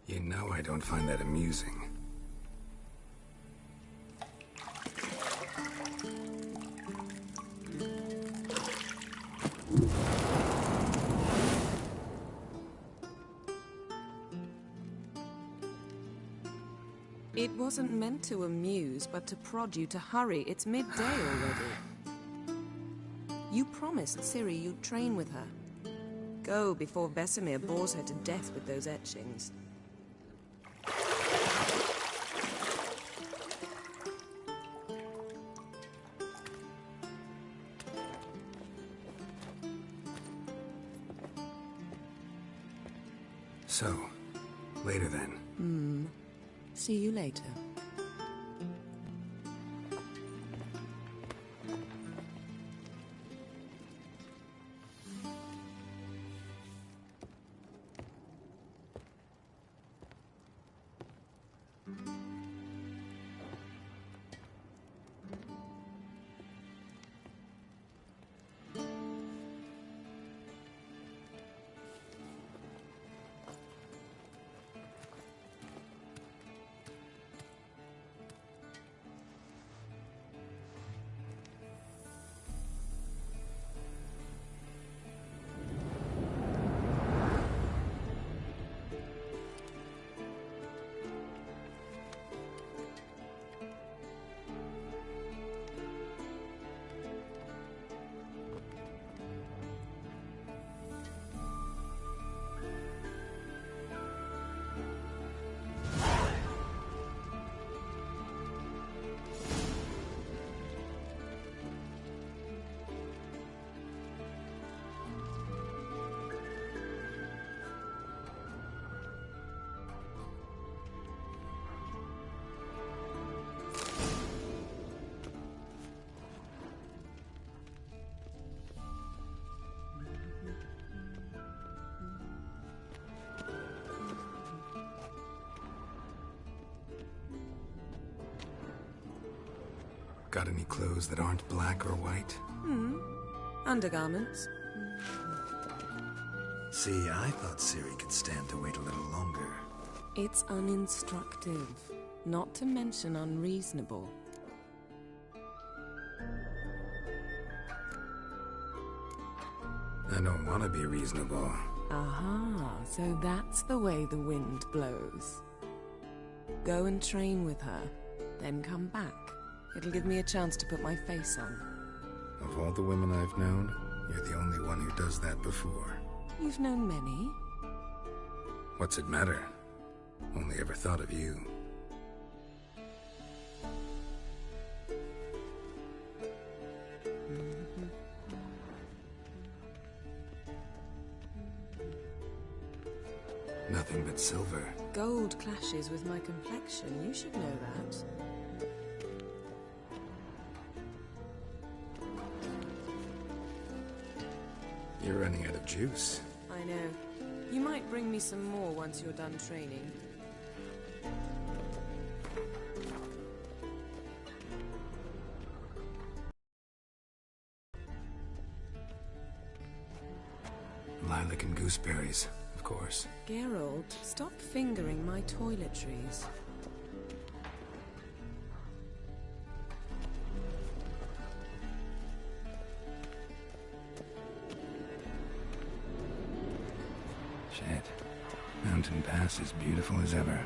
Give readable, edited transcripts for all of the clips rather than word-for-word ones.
You know I don't find that amusing. It wasn't meant to amuse, but to prod you to hurry. It's midday already. You promised Ciri you'd train with her. Go before Vesemir bores her to death with those etchings. So, later then. See you later. Got any clothes that aren't black or white? Undergarments. See, I thought Ciri could stand to wait a little longer. It's uninstructive, not to mention unreasonable. I don't want to be reasonable. Aha, so that's the way the wind blows. Go and train with her, then come back. It'll give me a chance to put my face on. Of all the women I've known, you're the only one who does that before. You've known many. What's it matter? Only ever thought of you. Nothing but silver. Gold clashes with my complexion. You should know that. You're running out of juice. I know. You might bring me some more once you're done training. Lilac and gooseberries, of course. Geralt, stop fingering my toiletries. Shit. Mountain Pass is beautiful as ever.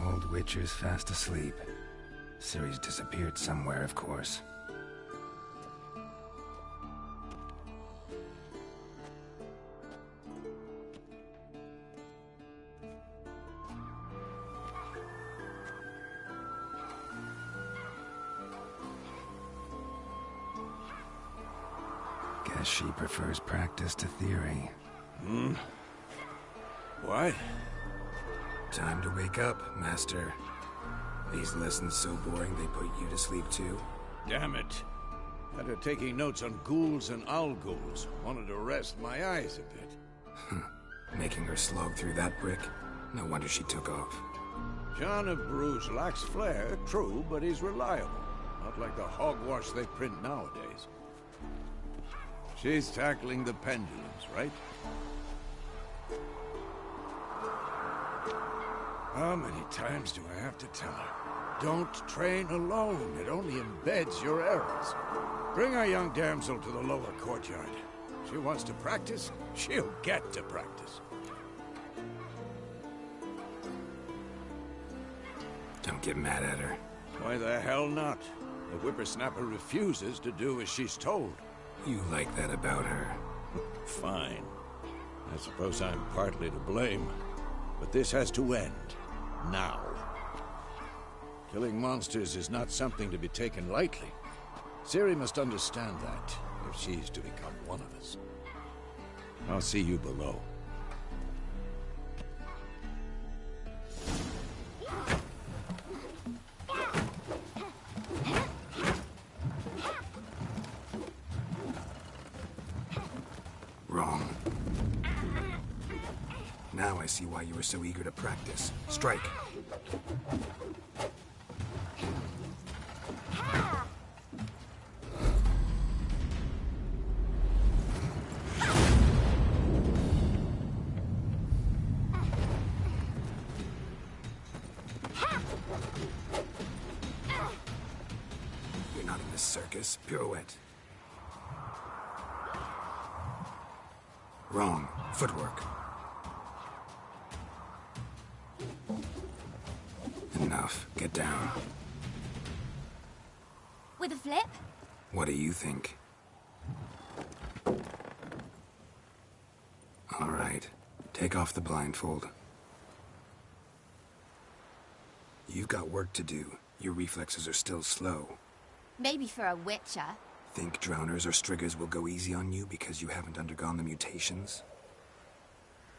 Old Witcher's fast asleep. Ciri's disappeared somewhere, of course. Guess she prefers practice to theory. What? Time to wake up, Master. These lessons so boring they put you to sleep too? Damn it. Had her taking notes on ghouls and owl ghouls. Wanted to rest my eyes a bit. Making her slog through that brick? No wonder she took off. John of Bruges lacks flair, true, but he's reliable. Not like the hogwash they print nowadays. She's tackling the pendulums, right? How many times do I have to tell her? Don't train alone. It only embeds your errors. Bring our young damsel to the lower courtyard. She wants to practice, she'll get to practice. Don't get mad at her. Why the hell not? The whippersnapper refuses to do as she's told. You like that about her. Fine. I suppose I'm partly to blame. But this has to end. Now. Killing monsters is not something to be taken lightly. Ciri must understand that, if she's to become one of us. I'll see you below. Wrong. Now I see why you were so eager to practice. Strike. You're not in this circus. Pirouette. Wrong. Footwork. Enough. Get down. With a flip? What do you think? All right. Take off the blindfold. You've got work to do. Your reflexes are still slow. Maybe for a witcher. Think drowners or striggers will go easy on you because you haven't undergone the mutations?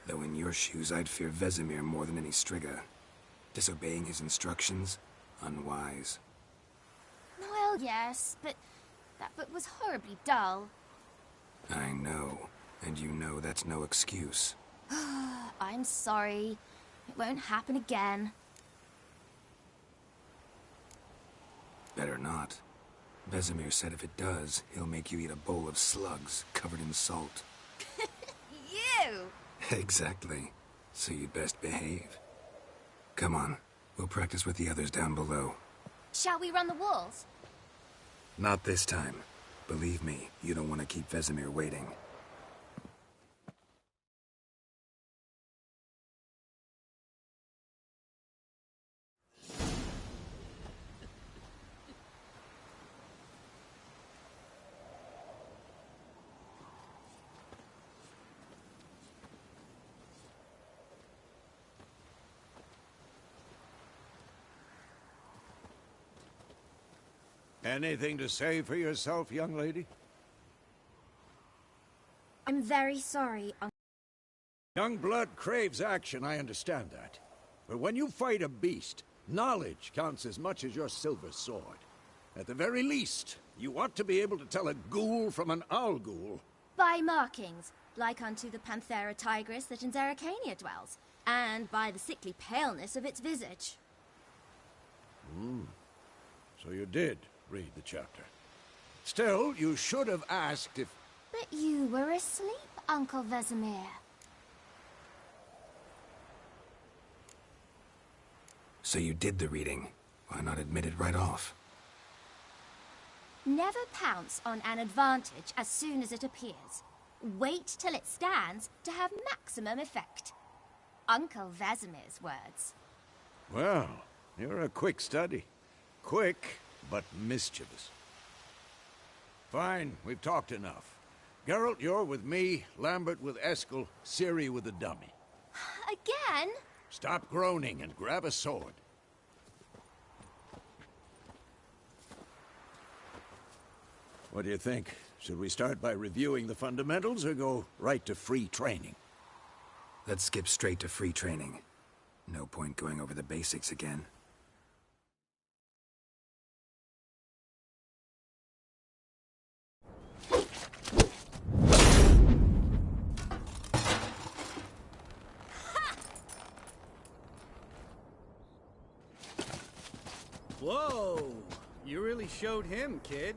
Though in your shoes, I'd fear Vesemir more than any strigger. Disobeying his instructions? Unwise. Well, yes, but that book was horribly dull. I know. And you know that's no excuse. I'm sorry. It won't happen again. Better not. Vesemir said if it does, he'll make you eat a bowl of slugs covered in salt. You! Exactly. So you'd best behave. Come on. We'll practice with the others down below. Shall we run the walls? Not this time. Believe me, you don't want to keep Vesemir waiting. Anything to say for yourself, young lady? I'm very sorry, Uncle. Young blood craves action, I understand that. But when you fight a beast, knowledge counts as much as your silver sword. At the very least, you ought to be able to tell a ghoul from an owl ghoul. By markings, like unto the Panthera tigris that in Zeracania dwells, and by the sickly paleness of its visage. So you did read the chapter. Still, you should have asked if... But you were asleep, Uncle Vesemir. So you did the reading. Why not admit it right off? Never pounce on an advantage as soon as it appears. Wait till it stands to have maximum effect. Uncle Vesemir's words. Well, you're a quick study. Quick, but mischievous. Fine, we've talked enough. Geralt, you're with me, Lambert with Eskel, Ciri with the dummy. Again? Stop groaning and grab a sword. What do you think? Should we start by reviewing the fundamentals or go right to free training? Let's skip straight to free training. No point going over the basics again. Whoa! You really showed him, kid.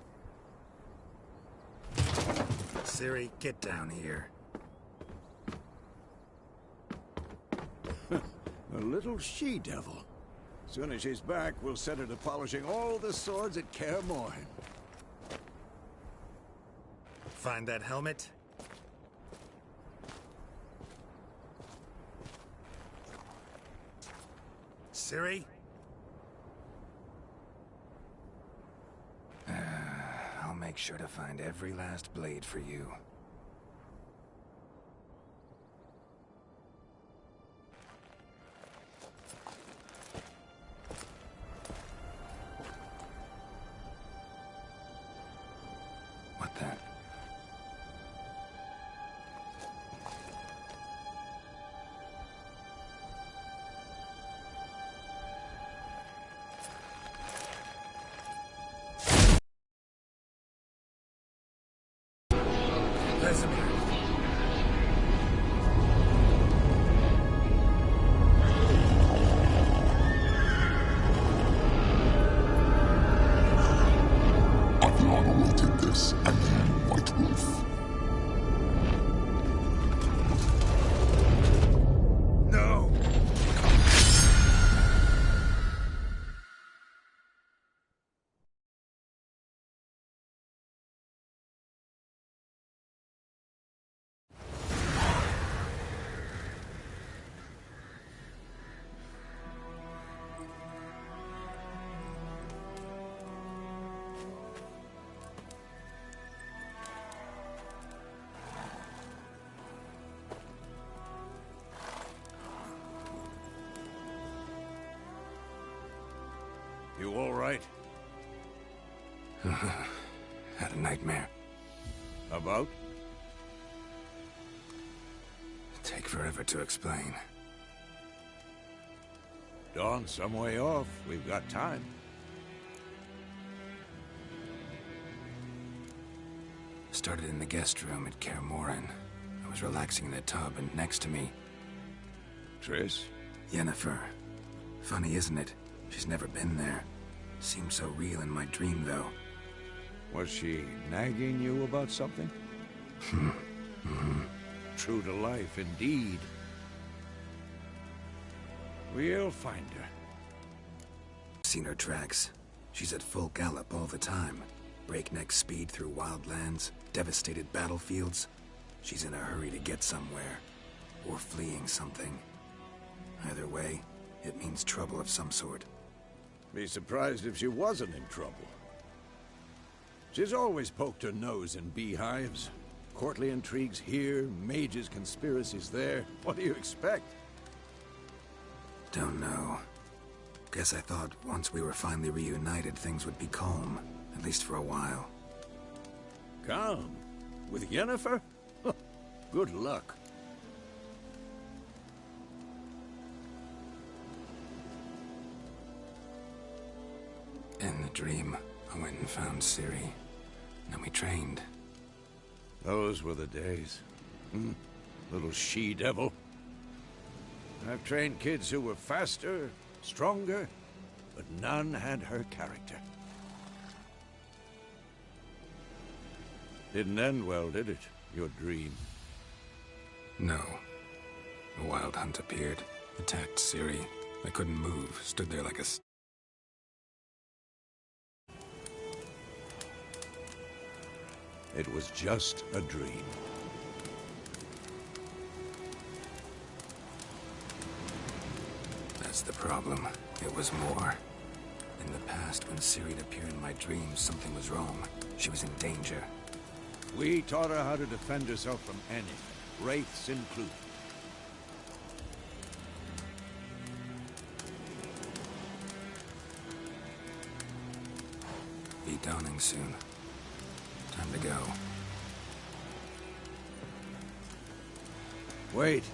Ciri, get down here. A little she-devil. Soon as she's back, we'll set her to polishing all the swords at Kaer Morhen. Find that helmet? Ciri? I'll make sure to find every last blade for you. What the? Vesemir. Aviana will take this, and you, White Wolf. No! You all right? Had a nightmare. About? Take forever to explain. Dawn's some way off. We've got time. Started in the guest room at Kaer Morhen. I was relaxing in the tub, and next to me, Triss? Yennefer. Funny, isn't it? She's never been there. Seemed so real in my dream, though. Was she nagging you about something? True to life, indeed. We'll find her. Seen her tracks. She's at full gallop all the time. Breakneck speed through wildlands, devastated battlefields. She's in a hurry to get somewhere. Or fleeing something. Either way, it means trouble of some sort. Be surprised if she wasn't in trouble. She's always poked her nose in beehives. Courtly intrigues here, mages' conspiracies there. What do you expect? Don't know. Guess I thought once we were finally reunited, things would be calm. At least for a while. Calm? With Yennefer? Good luck. In the dream, I went and found Ciri. Then we trained. Those were the days. Little she-devil. I've trained kids who were faster, stronger, but none had her character. Didn't end well, did it? Your dream? No. A wild hunt appeared, attacked Ciri. I couldn't move, stood there like a... It was just a dream. That's the problem. It was more. In the past, when Ciri appeared in my dreams, something was wrong. She was in danger. We taught her how to defend herself from anything, wraiths included. Be dawning soon. Time to go. Wait.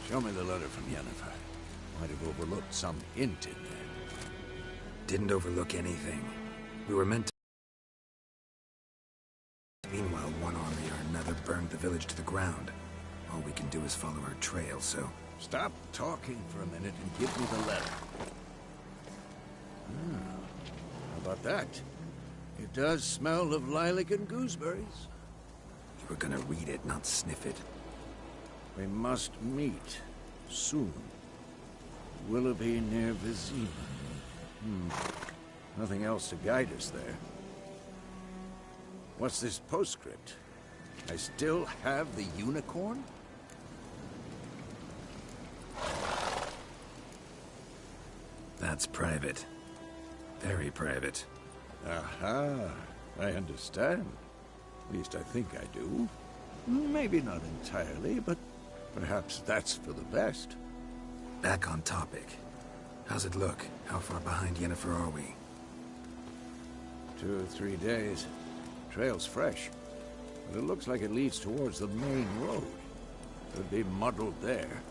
Show me the letter from Yennefer. Might have overlooked some hint in there. Didn't overlook anything. We were meant to... Meanwhile, one army or another burned the village to the ground. All we can do is follow our trail, so... Stop talking for a minute and give me the letter. How about that? It does smell of lilac and gooseberries. You were gonna read it, not sniff it. We must meet soon. Willoughby near Vizima. Nothing else to guide us there. What's this postscript? I still have the unicorn? That's private. Very private. Aha, I understand. At least I think I do. Maybe not entirely, but perhaps that's for the best. Back on topic. How's it look? How far behind Yennefer are we? 2 or 3 days. Trail's fresh, but it looks like it leads towards the main road. Could be muddled there.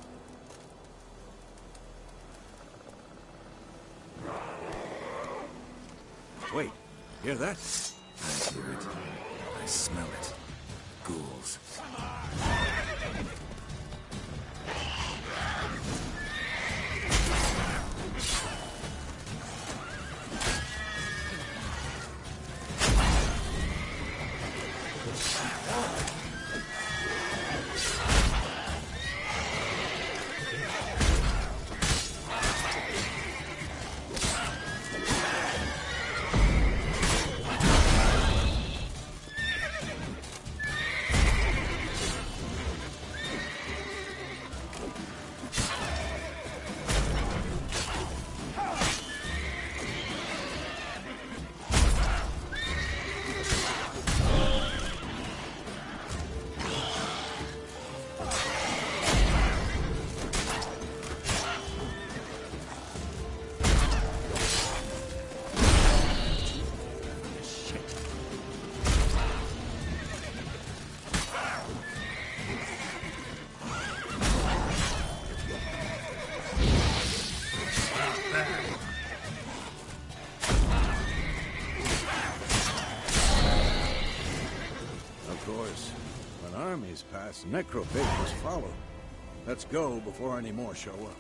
Wait, hear that? I hear it. I smell it. Ghouls. Pass, necrophages follow. Let's go before any more show up.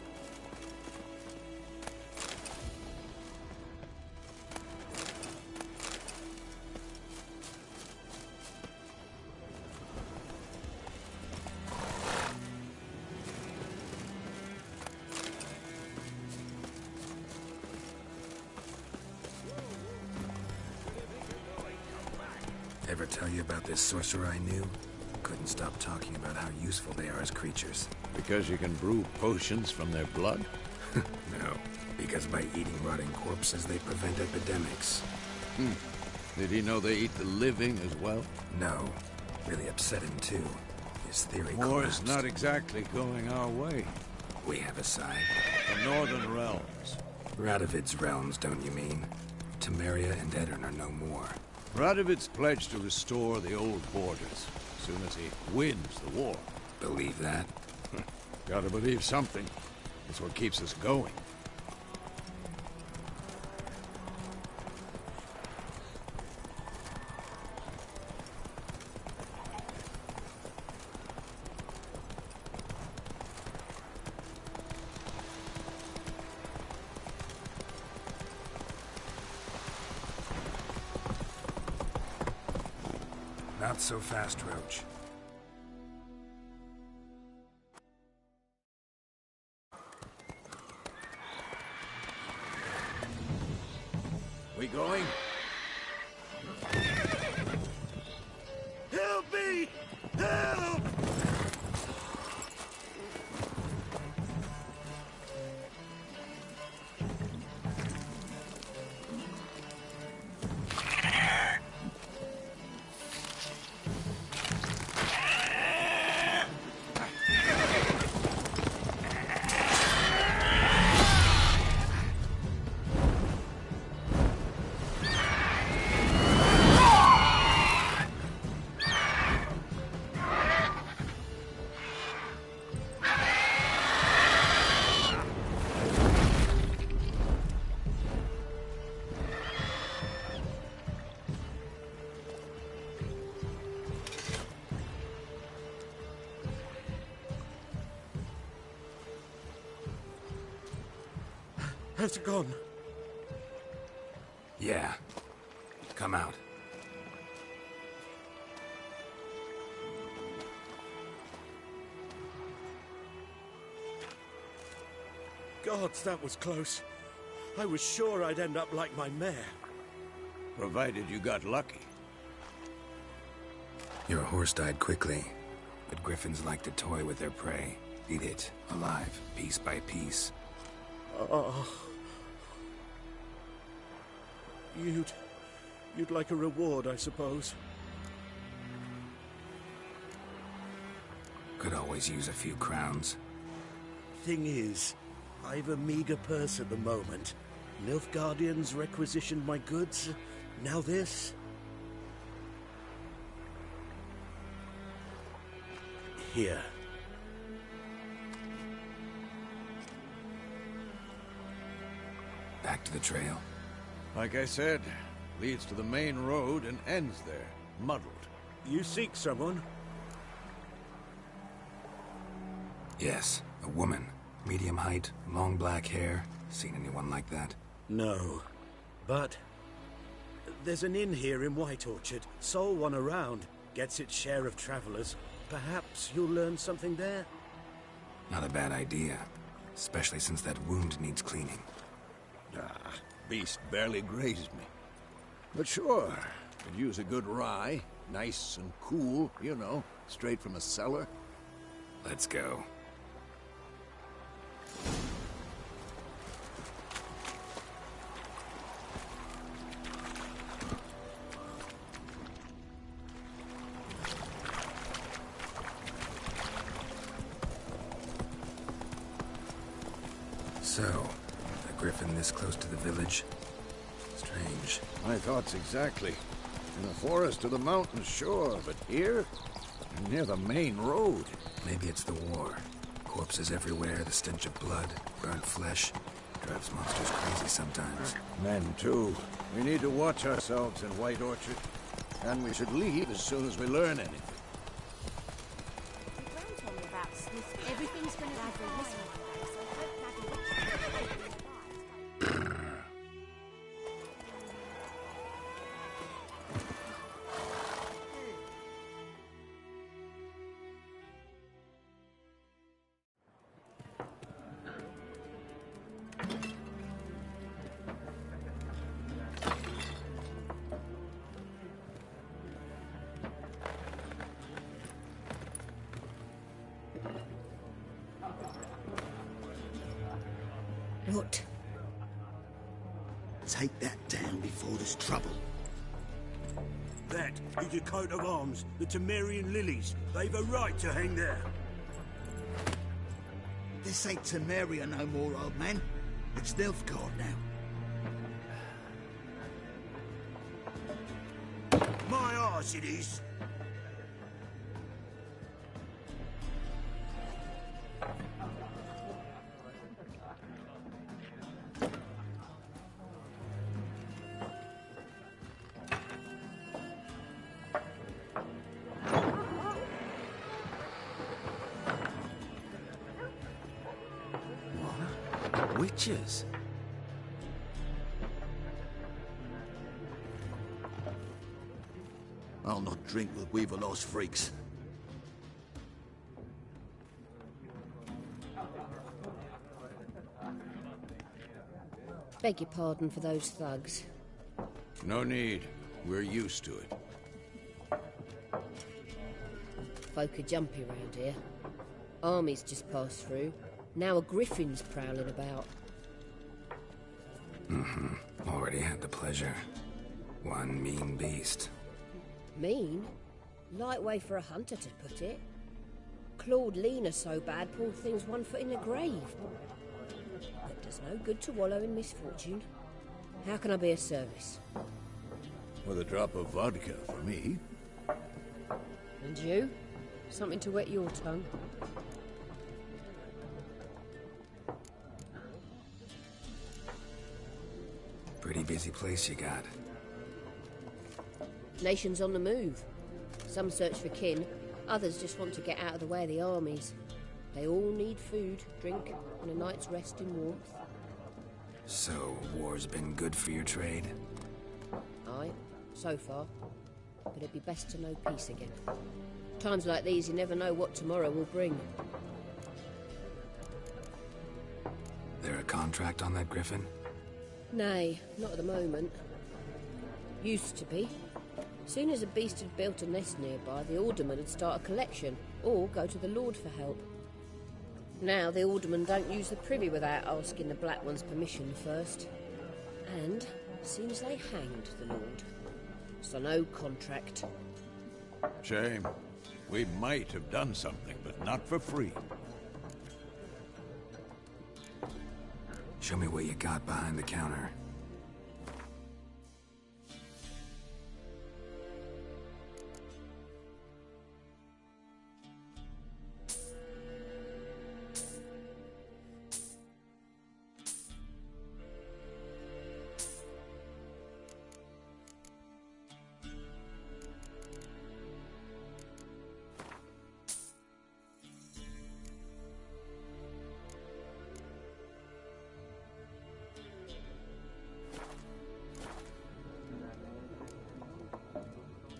Ever tell you about this sorcerer I knew? Couldn't stop talking about how useful they are as creatures. Because you can brew potions from their blood? No, because by eating rotting corpses, they prevent epidemics. Did he know they eat the living as well? No. Really upset him, too. His theory War is collapsed. not exactly going our way. We have a side. The Northern Realms. Radovid's realms, don't you mean? Temeria and Edirn are no more. Radovid's pledged to restore the old borders as soon as he wins the war. Believe that? Gotta believe something. That's what keeps us going. Not so fast, Roach. We going? Help me! Help! Has it gone? Yeah. Come out. Gods, that was close. I was sure I'd end up like my mare. Provided you got lucky. Your horse died quickly, but griffins like to toy with their prey. Eat it, alive, piece by piece. Oh. You'd like a reward, I suppose. Could always use a few crowns. Thing is, I've a meager purse at the moment. Nilfgaardians requisitioned my goods. Now this. Here. Back to the trail. Like I said, leads to the main road and ends there, muddled. You seek someone? Yes, a woman. Medium height, long black hair. Seen anyone like that? No. But there's an inn here in White Orchard. Sole one around. Gets its share of travelers. Perhaps you'll learn something there? Not a bad idea. Especially since that wound needs cleaning. Ah, beast barely grazed me. But sure, could use a good rye. Nice and cool, you know, straight from a cellar. Let's go. So, a griffin this close to the village? Strange. My thoughts exactly. In the forest or the mountains, sure, but here? Near the main road. Maybe it's the war. Corpses everywhere, the stench of blood, burnt flesh. Drives monsters crazy sometimes. Men, too. We need to watch ourselves in White Orchard. And we should leave as soon as we learn anything. Everything's going to be fine. What? Take that down before there's trouble. That is a coat of arms, the Temerian lilies. They've a right to hang there. This ain't Temeria no more, old man. It's Nilfgaard now. My arse it is. Witches? I'll not drink with Weaverlost freaks. Beg your pardon for those thugs. No need. We're used to it. Folk are jumpy round here. Armies just passed through. Now a griffin's prowling about. Already had the pleasure. One mean beast. Mean? Light way for a hunter to put it. Clawed Lena so bad, poor thing's 1 foot in the grave. It does no good to wallow in misfortune. How can I be of service? With a drop of vodka for me. And you? Something to wet your tongue? Pretty busy place you got. Nations on the move. Some search for kin, others just want to get out of the way of the armies. They all need food, drink, and a night's rest in warmth. So, war's been good for your trade? Aye, so far. But it'd be best to know peace again. Times like these, you never know what tomorrow will bring. There a contract on that griffin? Nay, not at the moment. Used to be. Soon as a beast had built a nest nearby, the alderman would start a collection, or go to the Lord for help. Now the aldermen don't use the privy without asking the Black One's permission first. And seems they hanged the Lord. So no contract. Shame. We might have done something, but not for free. Show me what you got behind the counter.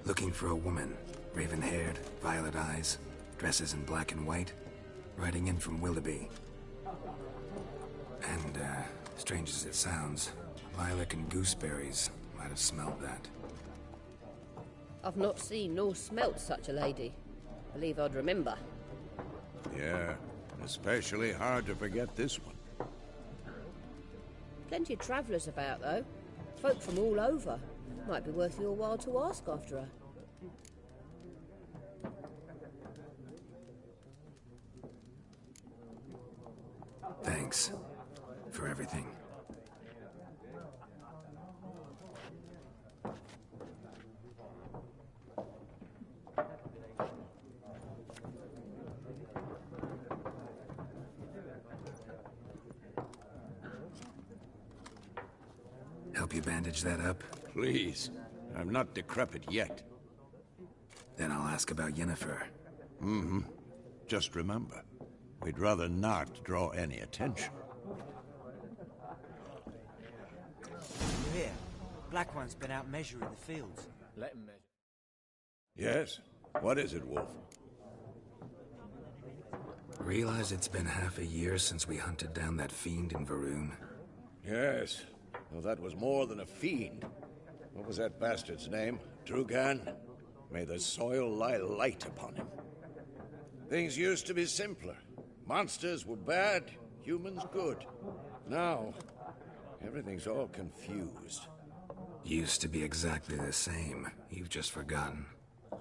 Looking for a woman. Raven-haired, violet eyes, dresses in black and white, riding in from Willoughby. And, strange as it sounds, lilac and gooseberries might have smelled that. I've not seen nor smelt such a lady. Believe I'd remember. Yeah, especially hard to forget this one. Plenty of travellers about, though. Folk from all over. Might be worth your while to ask after her. Thanks for everything. Help you bandage that up? Please. I'm not decrepit yet. Then I'll ask about Yennefer. Mm-hmm. Just remember, we'd rather not draw any attention. You hear? Black One's been out measuring the fields. Let him measure. Yes? What is it, Wolf? Realize it's been half a year since we hunted down that fiend in Varun? Yes. Well, that was more than a fiend. What was that bastard's name? Drugan? May the soil lie light upon him. Things used to be simpler. Monsters were bad, humans good. Now, everything's all confused. Used to be exactly the same. You've just forgotten.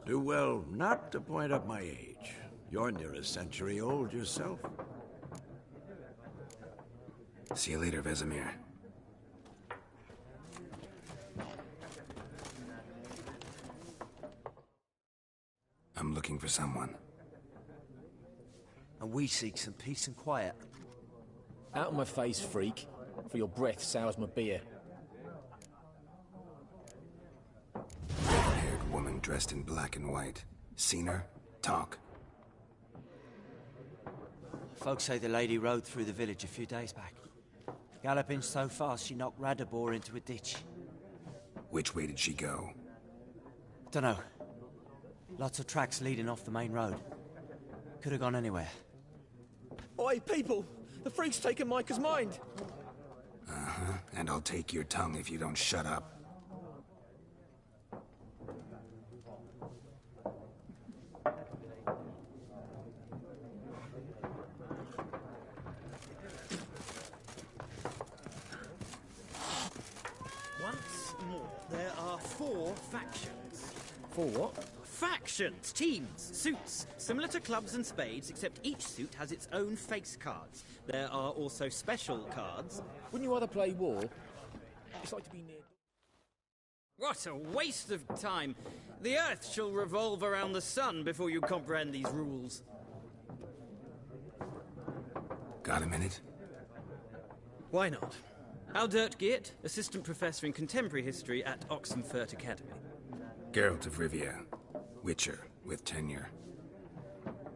Do well not to point up my age. You're near a century old yourself. See you later, Vesemir. I'm looking for someone. And we seek some peace and quiet. Out of my face, freak. For your breath sours my beer. Red-haired woman dressed in black and white. Seen her? Talk. Folks say the lady rode through the village a few days back. Galloping so fast she knocked Radabor into a ditch. Which way did she go? Dunno. Lots of tracks leading off the main road. Could have gone anywhere. Oi, people! The freak's taken Micah's mind! Uh-huh. And I'll take your tongue if you don't shut up. Once more, there are 4 factions. 4 what? Factions, teams, suits, similar to clubs and spades, except each suit has its own face cards. There are also special cards. Wouldn't you rather play war? It's like to be near... What a waste of time! The Earth shall revolve around the sun before you comprehend these rules. Got a minute? Why not? Aldert Geert, Assistant Professor in Contemporary History at Oxenfurt Academy. Geralt of Rivia. Witcher, with tenure.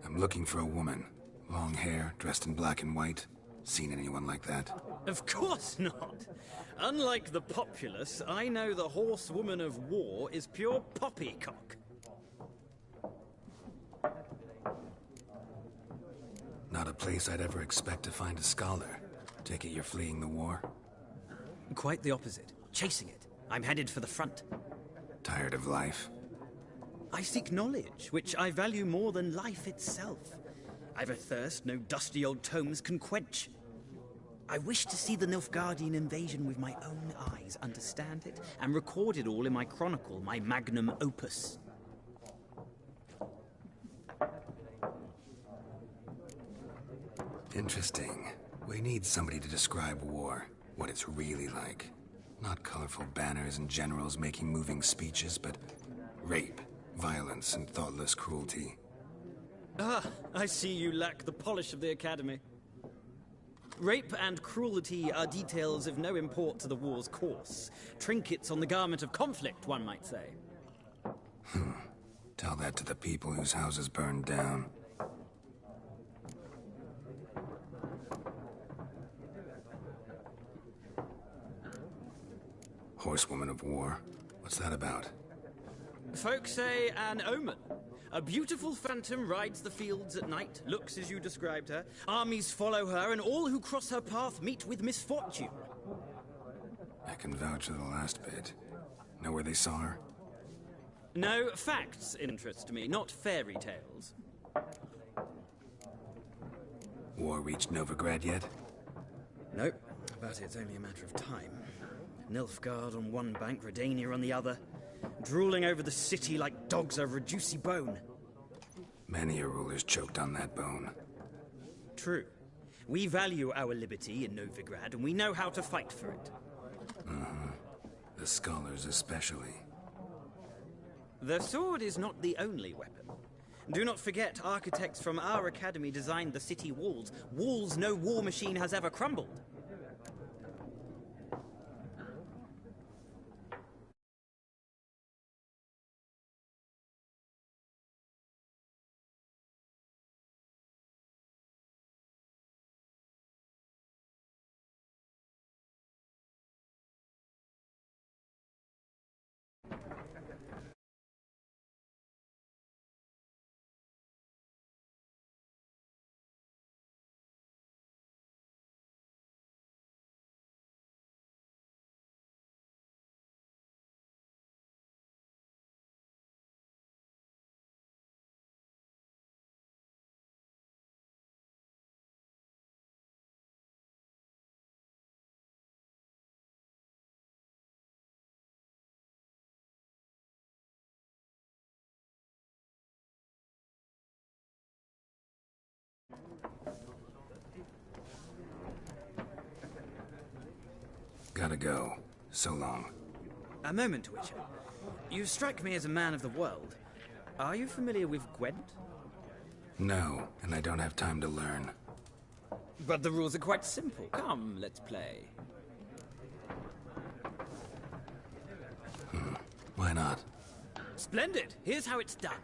I'm looking for a woman. Long hair, dressed in black and white. Seen anyone like that? Of course not. Unlike the populace, I know the horsewoman of war is pure poppycock. Not a place I'd ever expect to find a scholar. Take it you're fleeing the war? Quite the opposite. Chasing it. I'm headed for the front. Tired of life? I seek knowledge, which I value more than life itself. I've a thirst no dusty old tomes can quench. I wish to see the Nilfgaardian invasion with my own eyes, understand it, and record it all in my chronicle, my magnum opus. Interesting. We need somebody to describe war, what it's really like. Not colorful banners and generals making moving speeches, but rape, violence, and thoughtless cruelty. Ah, I see you lack the polish of the Academy. Rape and cruelty are details of no import to the war's course. Trinkets on the garment of conflict, one might say. Tell that to the people whose houses burned down. Horsewoman of war. What's that about? Folk say an omen. A beautiful phantom rides the fields at night, looks as you described her. Armies follow her, and all who cross her path meet with misfortune. I can vouch for the last bit. Know where they saw her? No, facts interest me, not fairy tales. War reached Novigrad yet? Nope, but it's only a matter of time. Nilfgaard on one bank, Redania on the other. Drooling over the city like dogs over a juicy bone. Many a ruler's choked on that bone. True. We value our liberty in Novigrad, and we know how to fight for it. The scholars especially. The sword is not the only weapon. Do not forget, architects from our academy designed the city walls. Walls no war machine has ever crumbled. Gotta go. So long. A moment, Witcher. You strike me as a man of the world. Are you familiar with Gwent? No, and I don't have time to learn. But the rules are quite simple. Come, let's play. Why not? Splendid! Here's how it's done.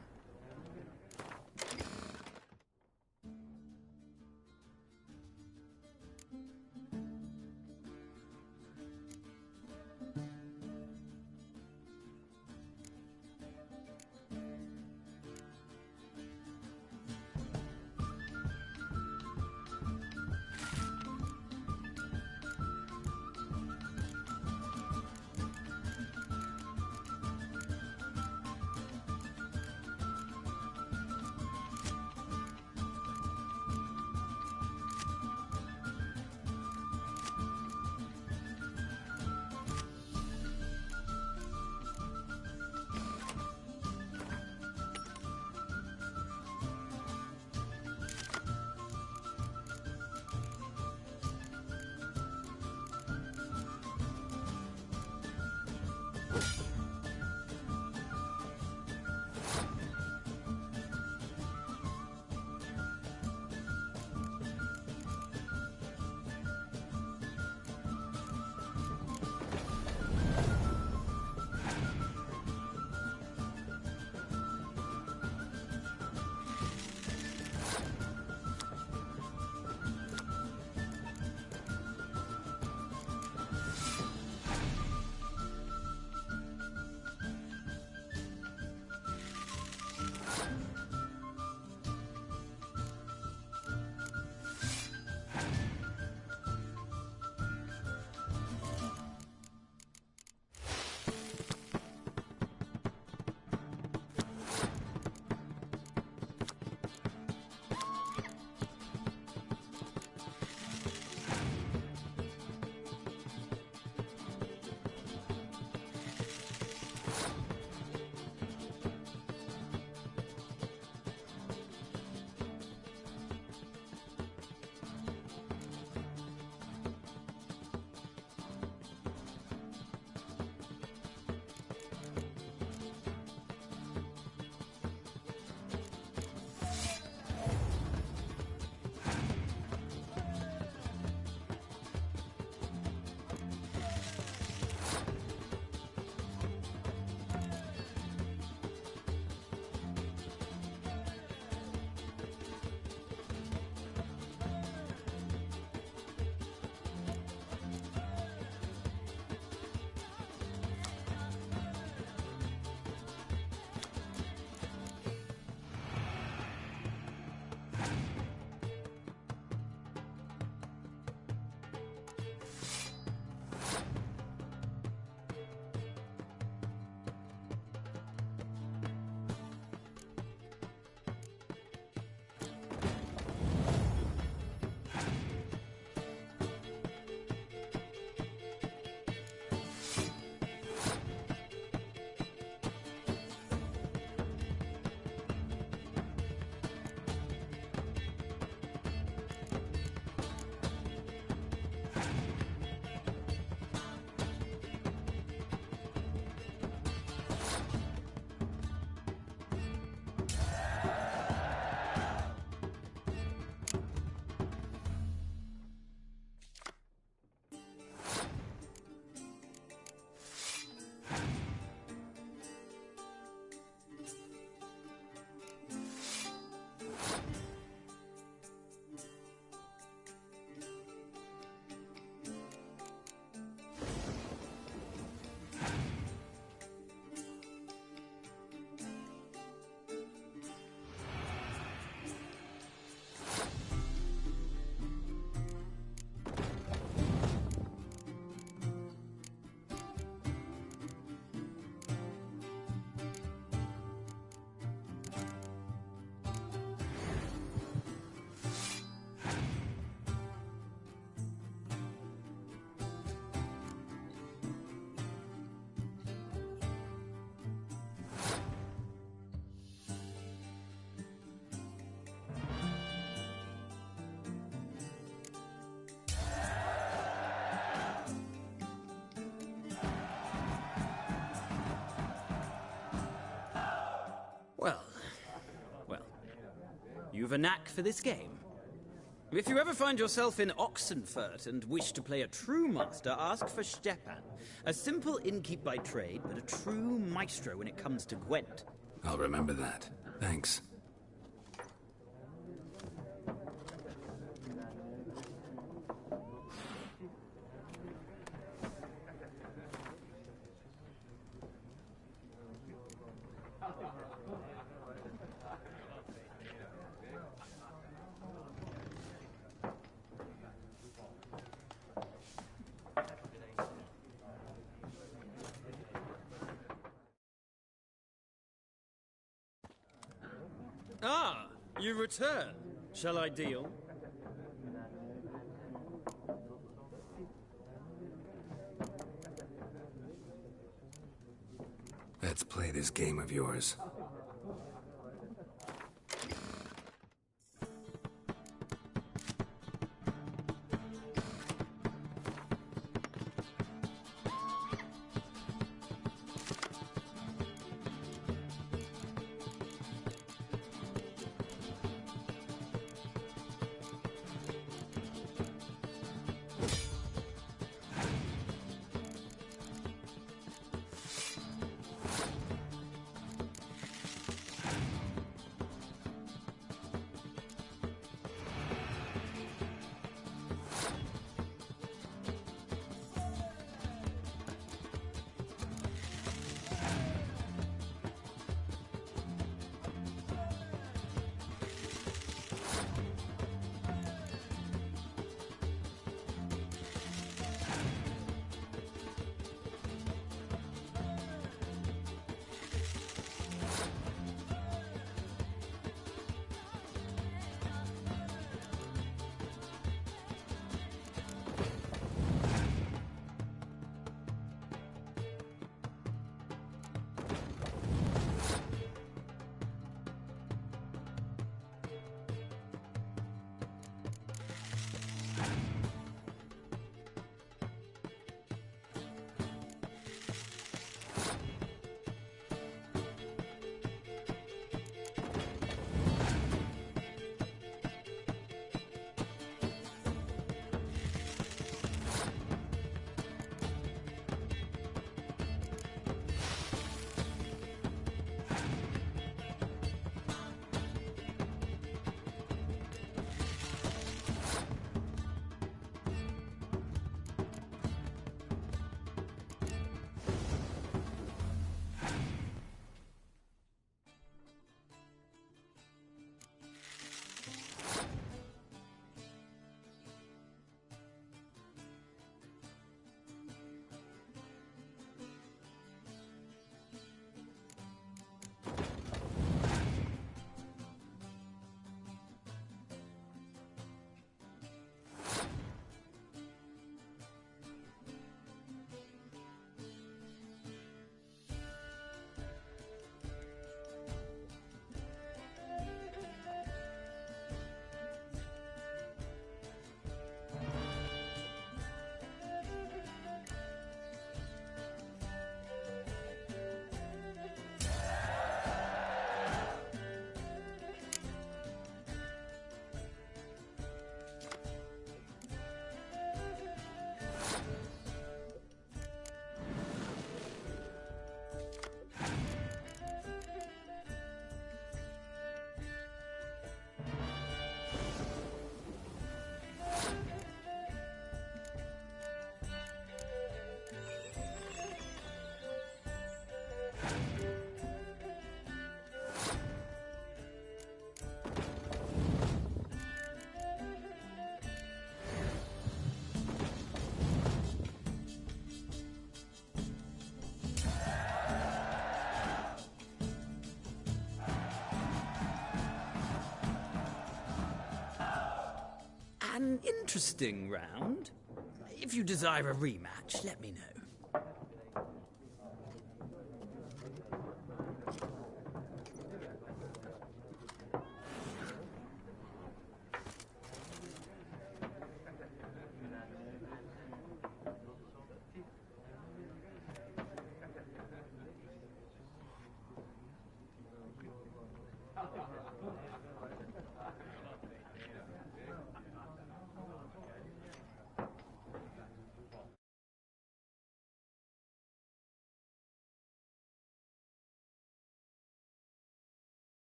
You've a knack for this game. If you ever find yourself in Oxenfurt and wish to play a true master, ask for Stepan. A simple innkeep by trade, but a true maestro when it comes to Gwent. I'll remember that. Thanks. Ah, you return. Shall I deal? Let's play this game of yours. An interesting round. If you desire a rematch, let me know.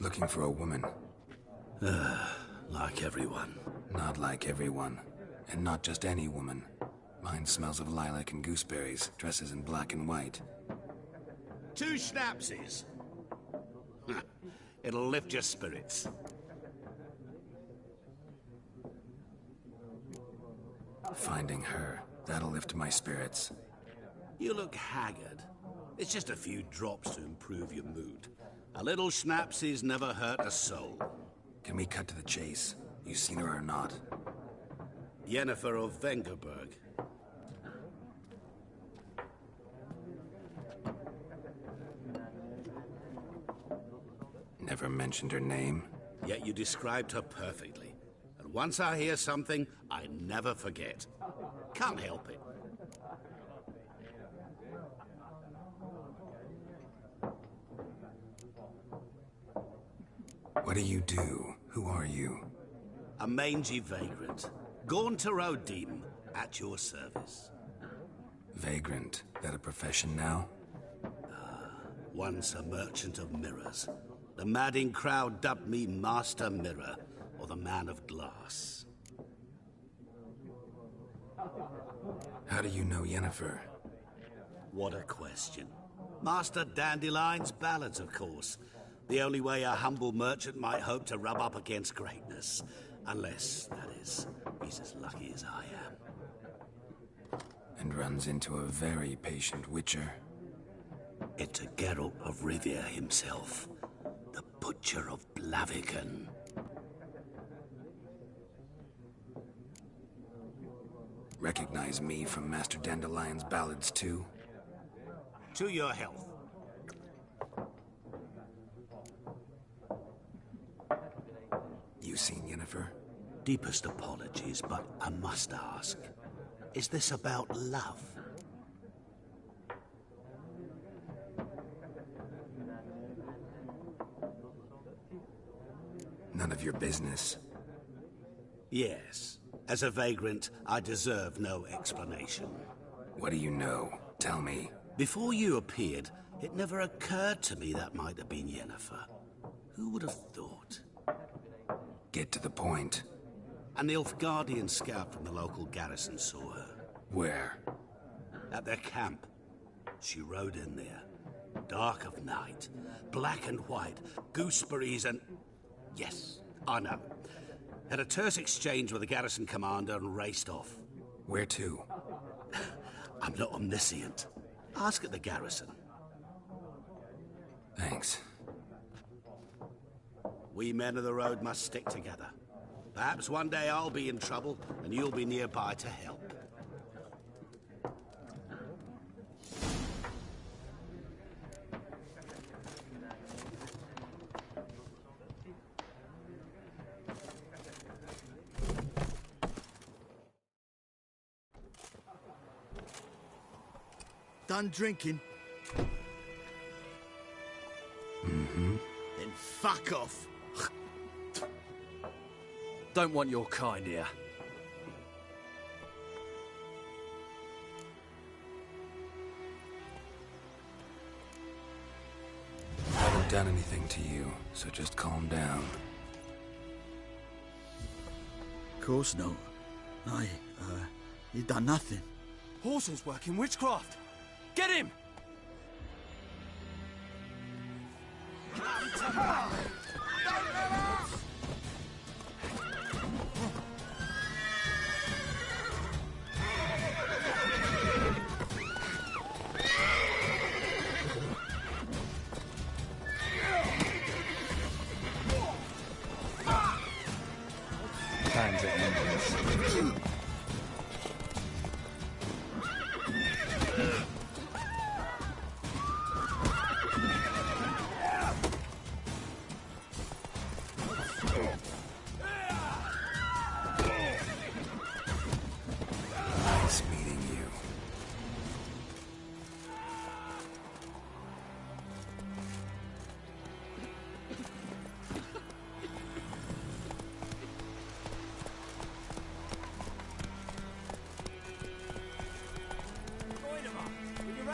Looking for a woman. Like everyone. Not like everyone. And not just any woman. Mine smells of lilac and gooseberries, dresses in black and white. 2 schnapsies. It'll lift your spirits. Finding her, that'll lift my spirits. You look haggard. It's just a few drops to improve your mood. A little schnapsies never hurt a soul. Can we cut to the chase? You seen her or not? Yennefer of Vengerberg. Never mentioned her name. Yet you described her perfectly. And once I hear something, I never forget. Can't help it. What do you do? Who are you? A mangy vagrant. Gaunter O'Deem, at your service. Vagrant. That a profession now? Once a merchant of mirrors. The madding crowd dubbed me Master Mirror, or the Man of Glass. How do you know Yennefer? What a question. Master Dandelion's ballads, of course. The only way a humble merchant might hope to rub up against greatness. Unless, that is, he's as lucky as I am. And runs into a very patient witcher. It's a Geralt of Rivia himself. The Butcher of Blaviken. Recognize me from Master Dandelion's ballads, too? To your health. You seen Yennefer? Deepest apologies, but I must ask. Is this about love? None of your business. Yes. As a vagrant, I deserve no explanation. What do you know? Tell me. Before you appeared, it never occurred to me that might have been Yennefer. Who would have thought? Get to the point. An Nilfgaardian scout from the local garrison saw her. Where? At their camp. She rode in there. Dark of night. Black and white. Gooseberries and... Yes, I know. Had a terse exchange with the garrison commander and raced off. Where to? I'm not omniscient. Ask at the garrison. Thanks. We men of the road must stick together. Perhaps one day I'll be in trouble and you'll be nearby to help. Done drinking? Mm-hmm. Then fuck off. Don't want your kind here. I haven't done anything to you, so just calm down. Of course not. You done nothing. Horsel's working witchcraft. Get him! Time's at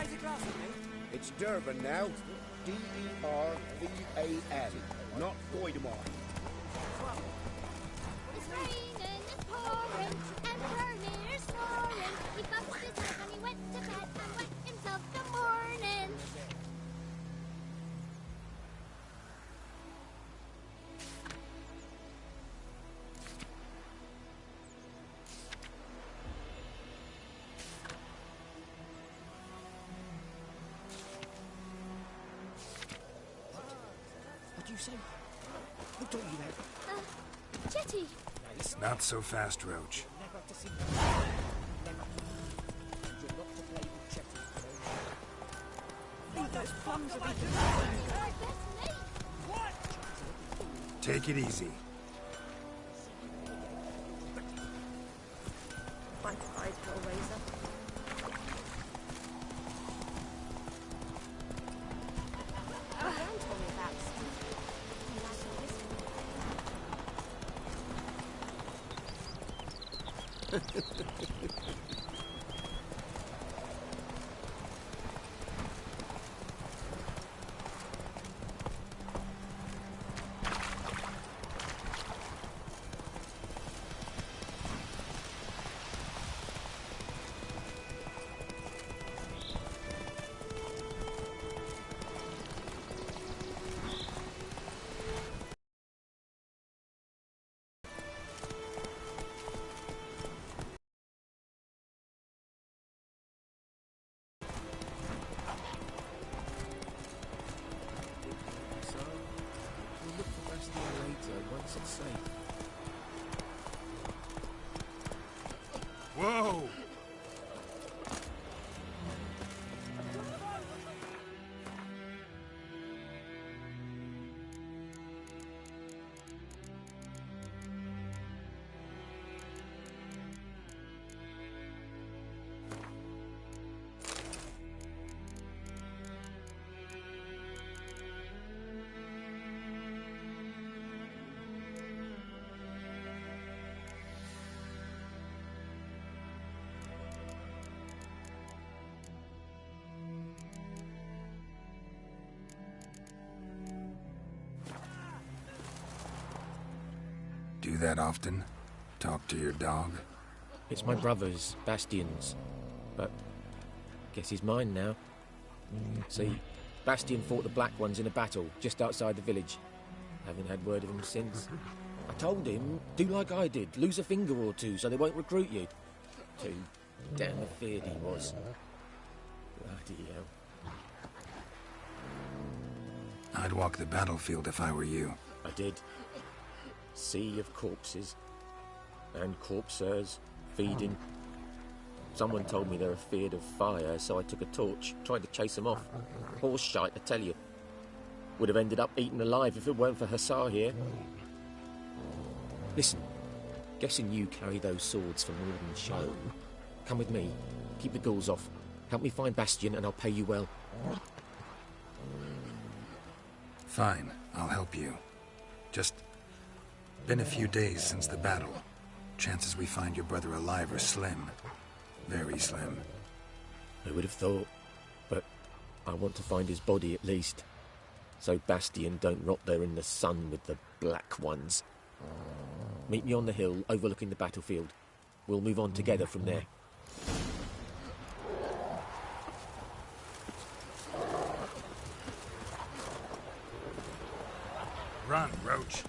raise a glass with me? It's Durban now. D-E-R-V-A-N, not Voidemar. It's raining and pouring, and Vermeer's snoring. He bumped his head and he went to bed and wet himself till morning. What do you say? Who told you that? Jetty. Not so fast, Roach. Take it easy. I tried, Hellraiser. Told me about Once it's safe. Whoa! Do that often? Talk to your dog? It's my brother's, Bastion's. But guess he's mine now. See, Bastion fought the Black Ones in a battle just outside the village. Haven't had word of him since. I told him, do like I did, lose a finger or two so they won't recruit you. Too damn afeard he was. Bloody hell. I'd walk the battlefield if I were you. I did. Sea of corpses. And corpsers, feeding. Someone told me they're afeard of fire, so I took a torch, tried to chase them off. Horse shite, I tell you. Would have ended up eaten alive if it weren't for Hussar here. Listen, guessing you carry those swords for more than show. Come with me, keep the ghouls off. Help me find Bastion and I'll pay you well. Fine, I'll help you. Just been a few days since the battle. Chances we find your brother alive are slim. Very slim. I would have thought, but I want to find his body at least. So Bastion don't rot there in the sun with the Black Ones. Meet me on the hill overlooking the battlefield. We'll move on together from there. Run, Roach.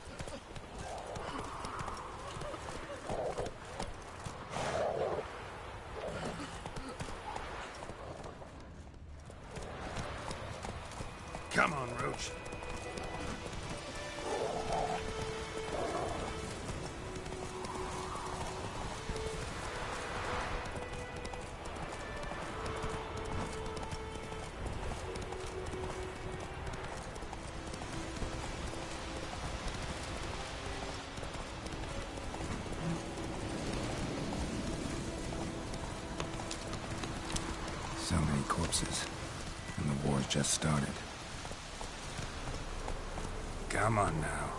Come on, Roach. So many corpses, and the war's just started. Come on now.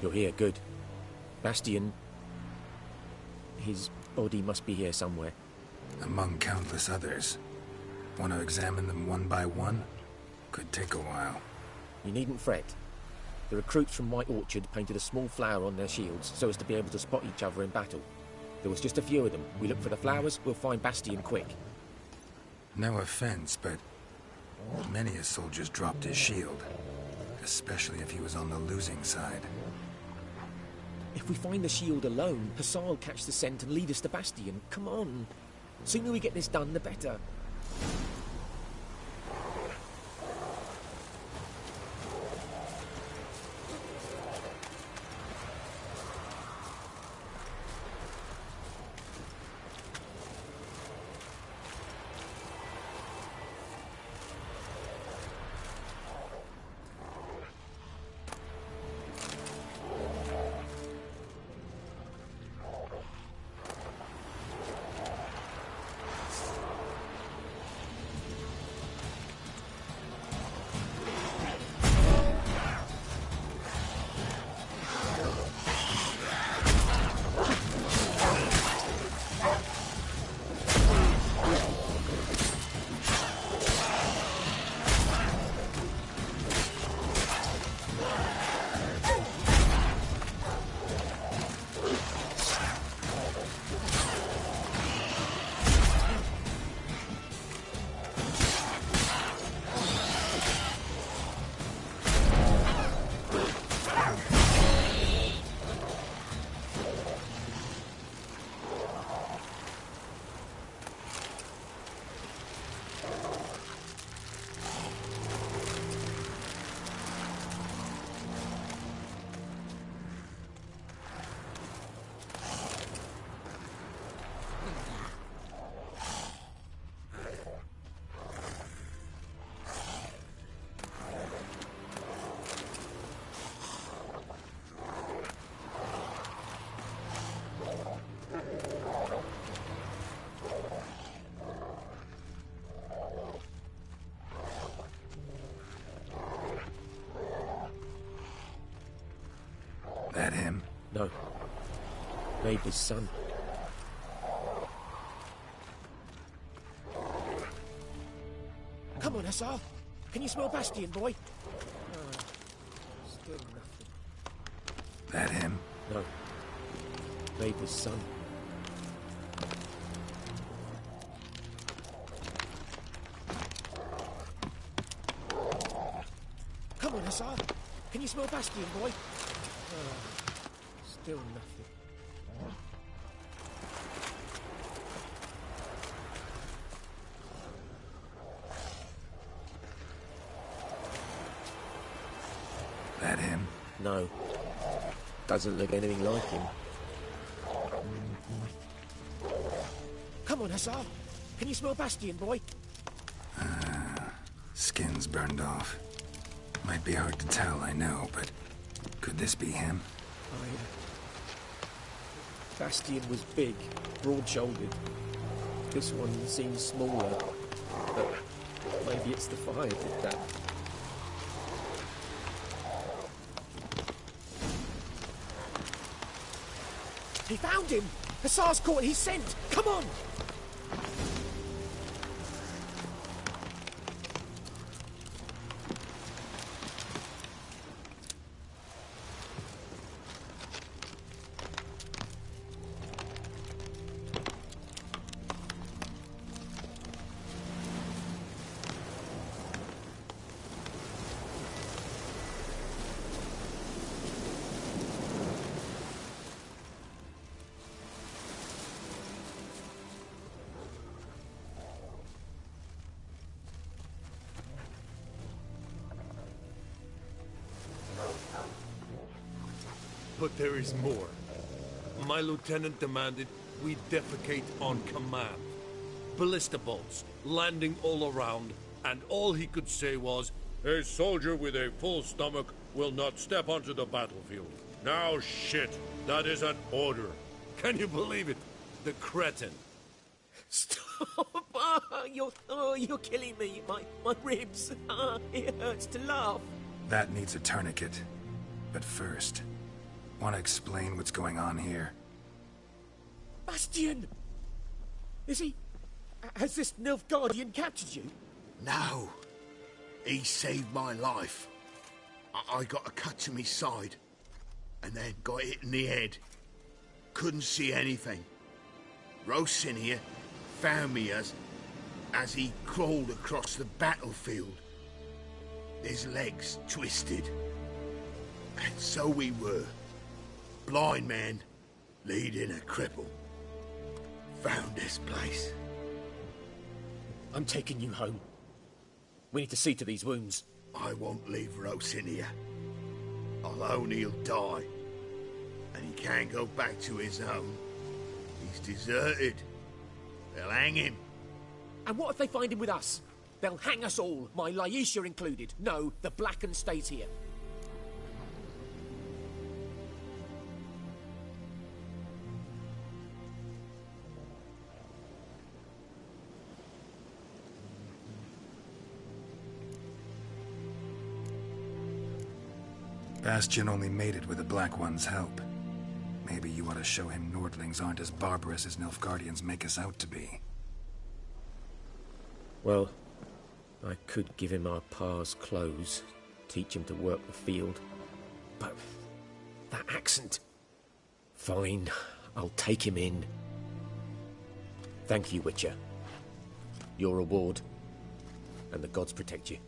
You're here, good. Bastian... his body must be here somewhere. Among countless others. Want to examine them one by one? Could take a while. You needn't fret. The recruits from White Orchard painted a small flower on their shields so as to be able to spot each other in battle. There was just a few of them. We look for the flowers, we'll find Bastian quick. No offense, but many a soldier's dropped his shield. Especially if he was on the losing side. If we find the shield alone, Hussar will catch the scent and lead us to Bastian. Come on. The sooner we get this done, the better. That him? No. Maybe his son. Come on, Hussar. Can you smell Bastian, boy? Still nothing. That him? No. Maybe his son. Come on, Hussar. Can you smell Bastian, boy? Still nothing. That him? No. Doesn't look anything like him. Come on, Hussar. Can you smell Bastian, boy? Skin's burned off. Might be hard to tell, I know, but could this be him? Bastian was big, broad-shouldered. This one seems smaller, but maybe it's the fire did that. He found him! Hussar's caught his scent! Come on! But there is more. My lieutenant demanded we defecate on command. Ballista bolts, landing all around, and all he could say was, "A soldier with a full stomach will not step onto the battlefield." Now shit, that is an order. Can you believe it? The cretin. Stop! You're killing me. My ribs. It hurts to laugh. That needs a tourniquet. But first, Want to explain what's going on here? Bastian! Is he... Has this Nilfgaardian captured you? No. He saved my life. I got a cut to my side, and then got hit in the head. Couldn't see anything. Rosinia found me as he crawled across the battlefield. His legs twisted. And so we were. Blind man leading a cripple. Found this place. I'm taking you home. We need to see to these wounds. I won't leave Rosinia. Alone he'll die. And he can't go back to his home. He's deserted. They'll hang him. And what if they find him with us? They'll hang us all, my Laisha included. No, the Blacken stays here. Bastian only made it with the Black One's help. Maybe you ought to show him Nordlings aren't as barbarous as Nilfgaardians make us out to be. Well, I could give him our pa's clothes, teach him to work the field. But that accent... Fine, I'll take him in. Thank you, Witcher. Your reward. And the gods protect you.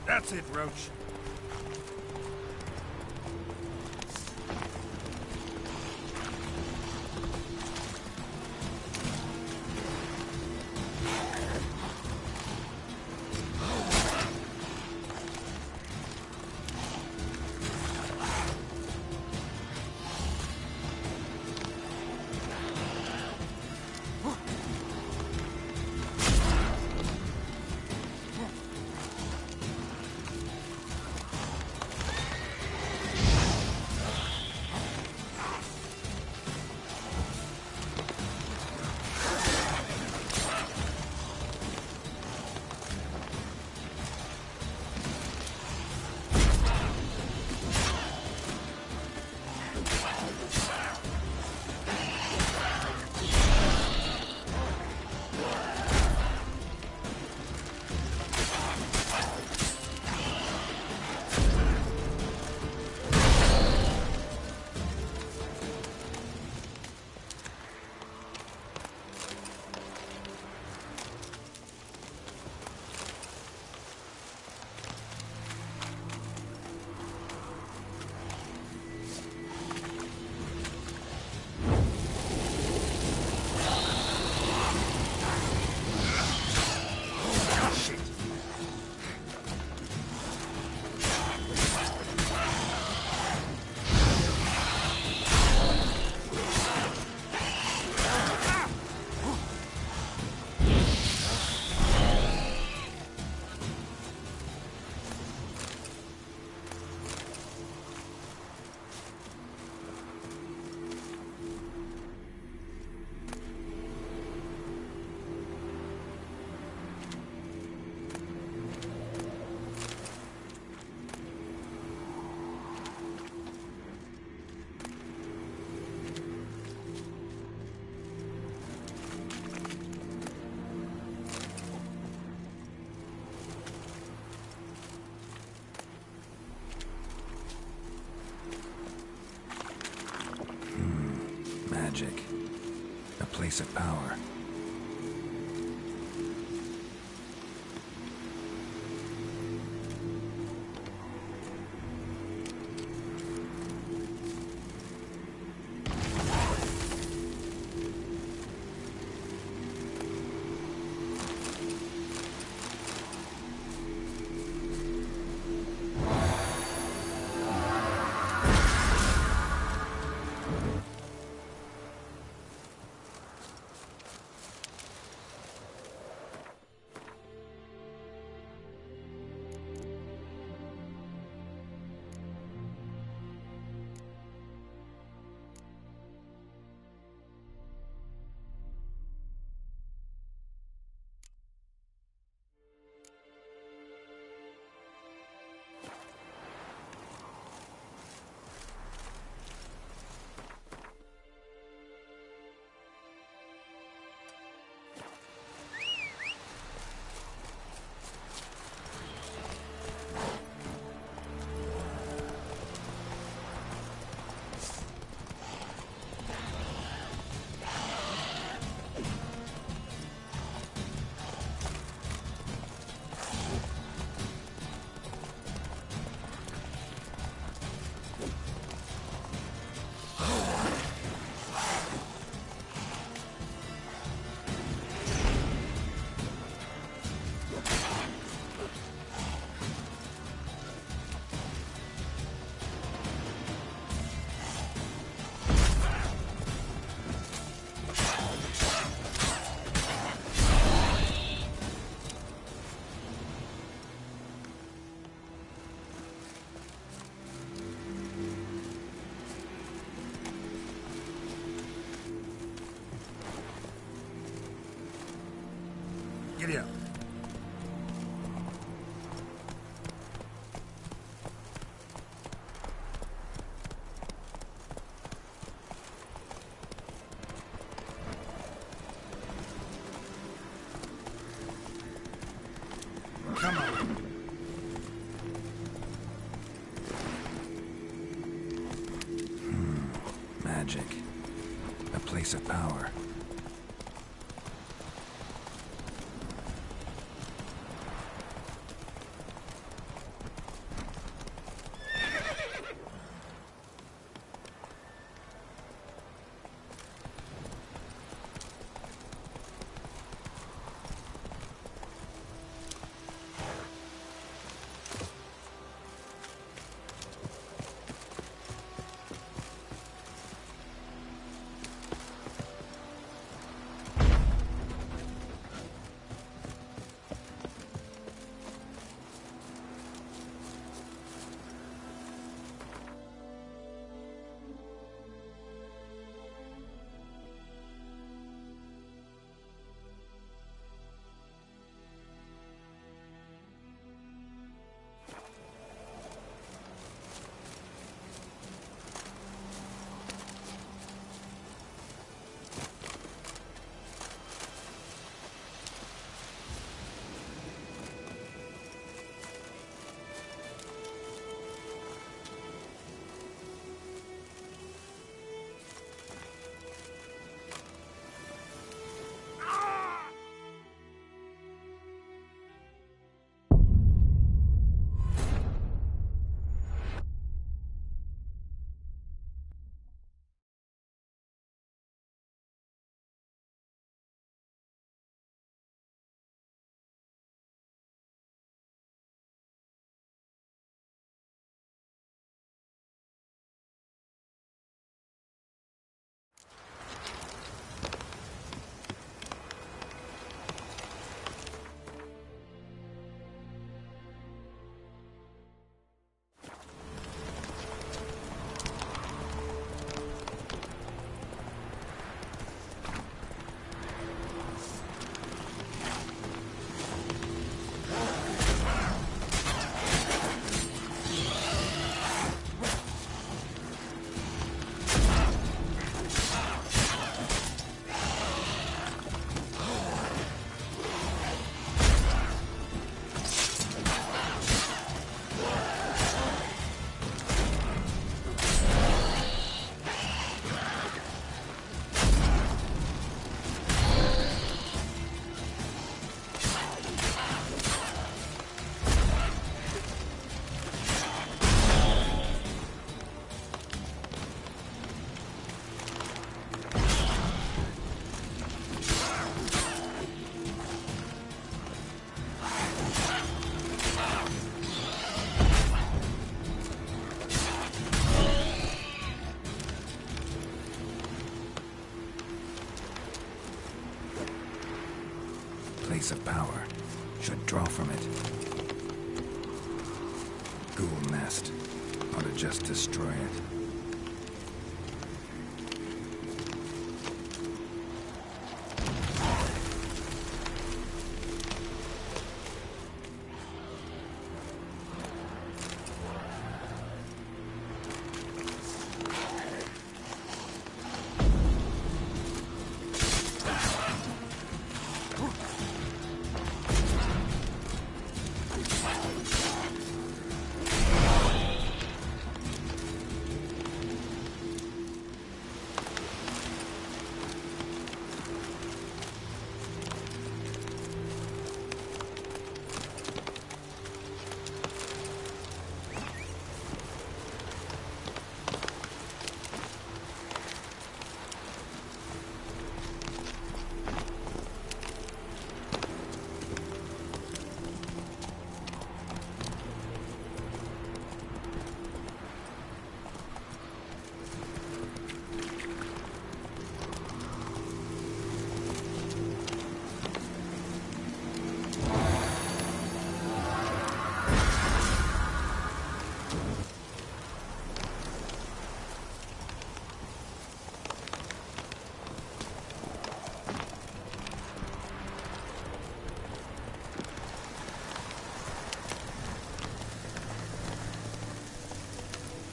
That's it, Roach. Magic. A place of power. Giddy up. Come on. Magic. A place of power. source of power. Should draw from it. Ghoul nest. Ought to just destroy it.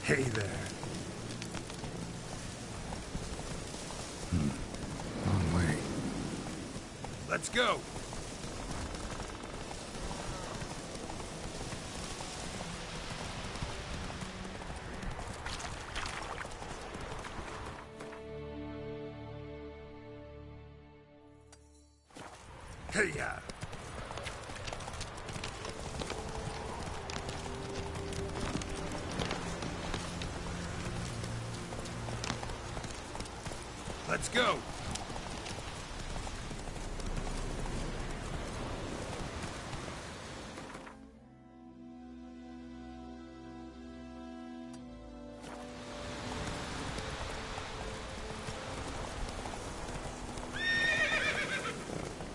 Hey there. Wrong way. Let's go. Hey-ya. Let's go.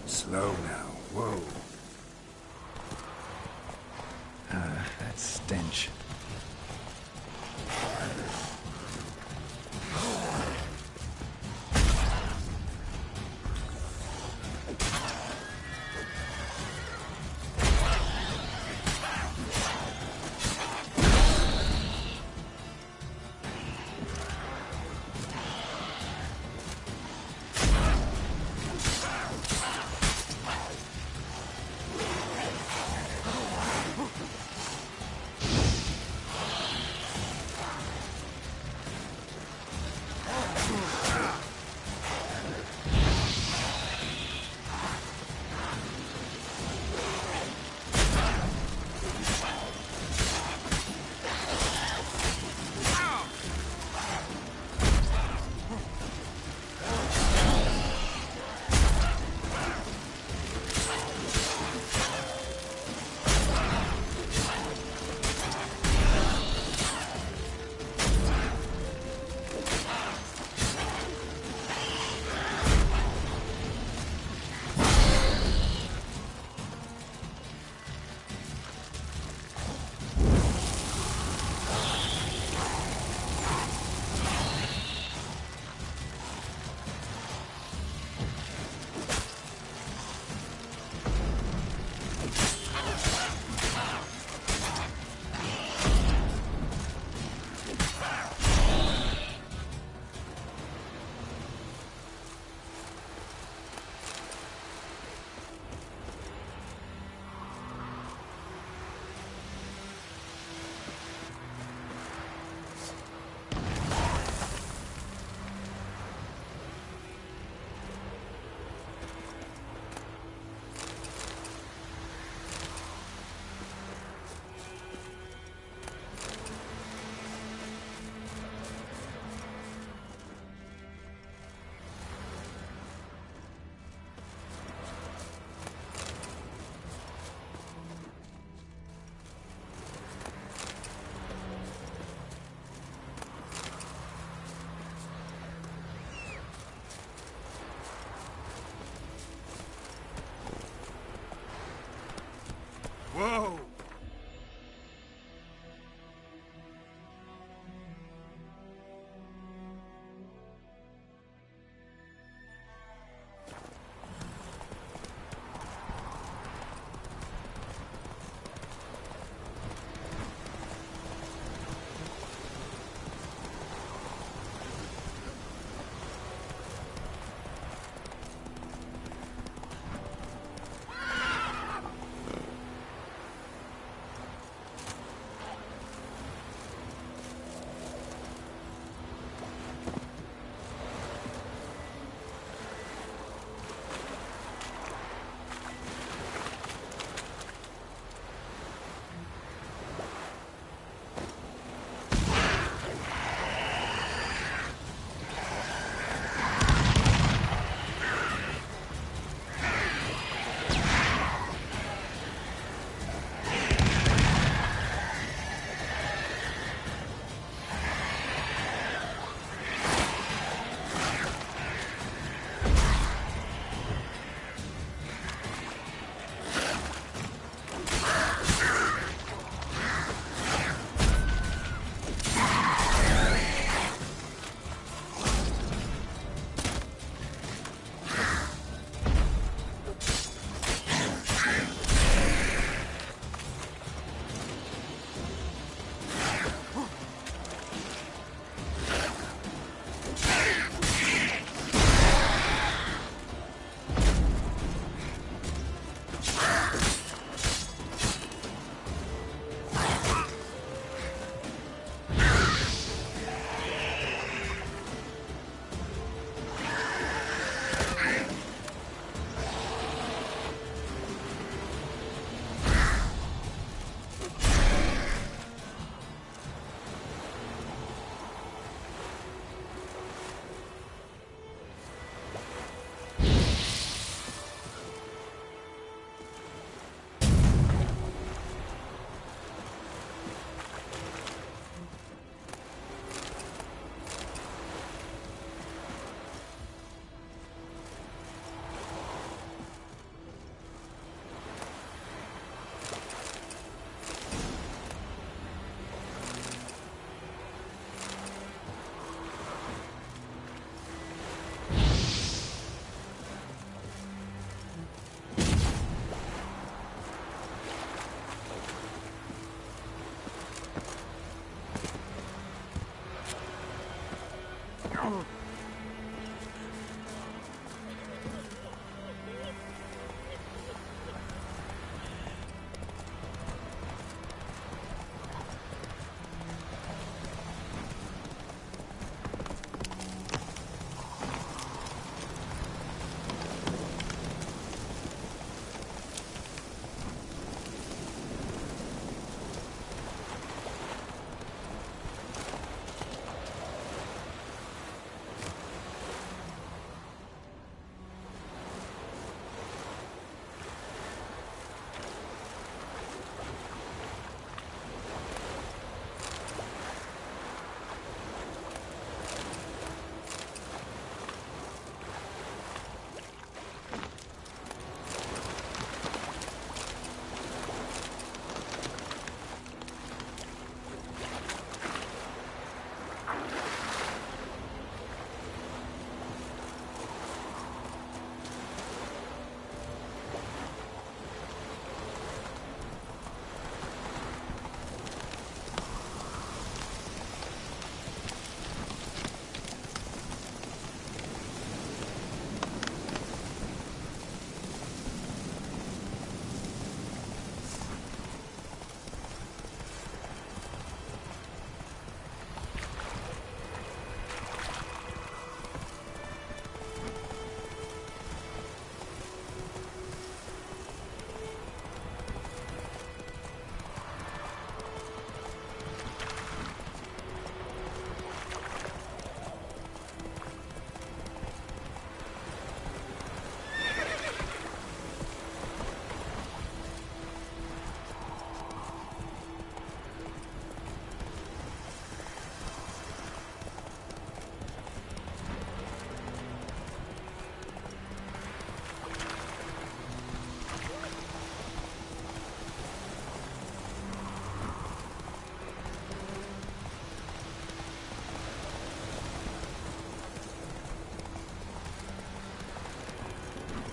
Slow now. Whoa. That stench.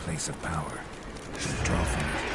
Place of power. Should draw from it.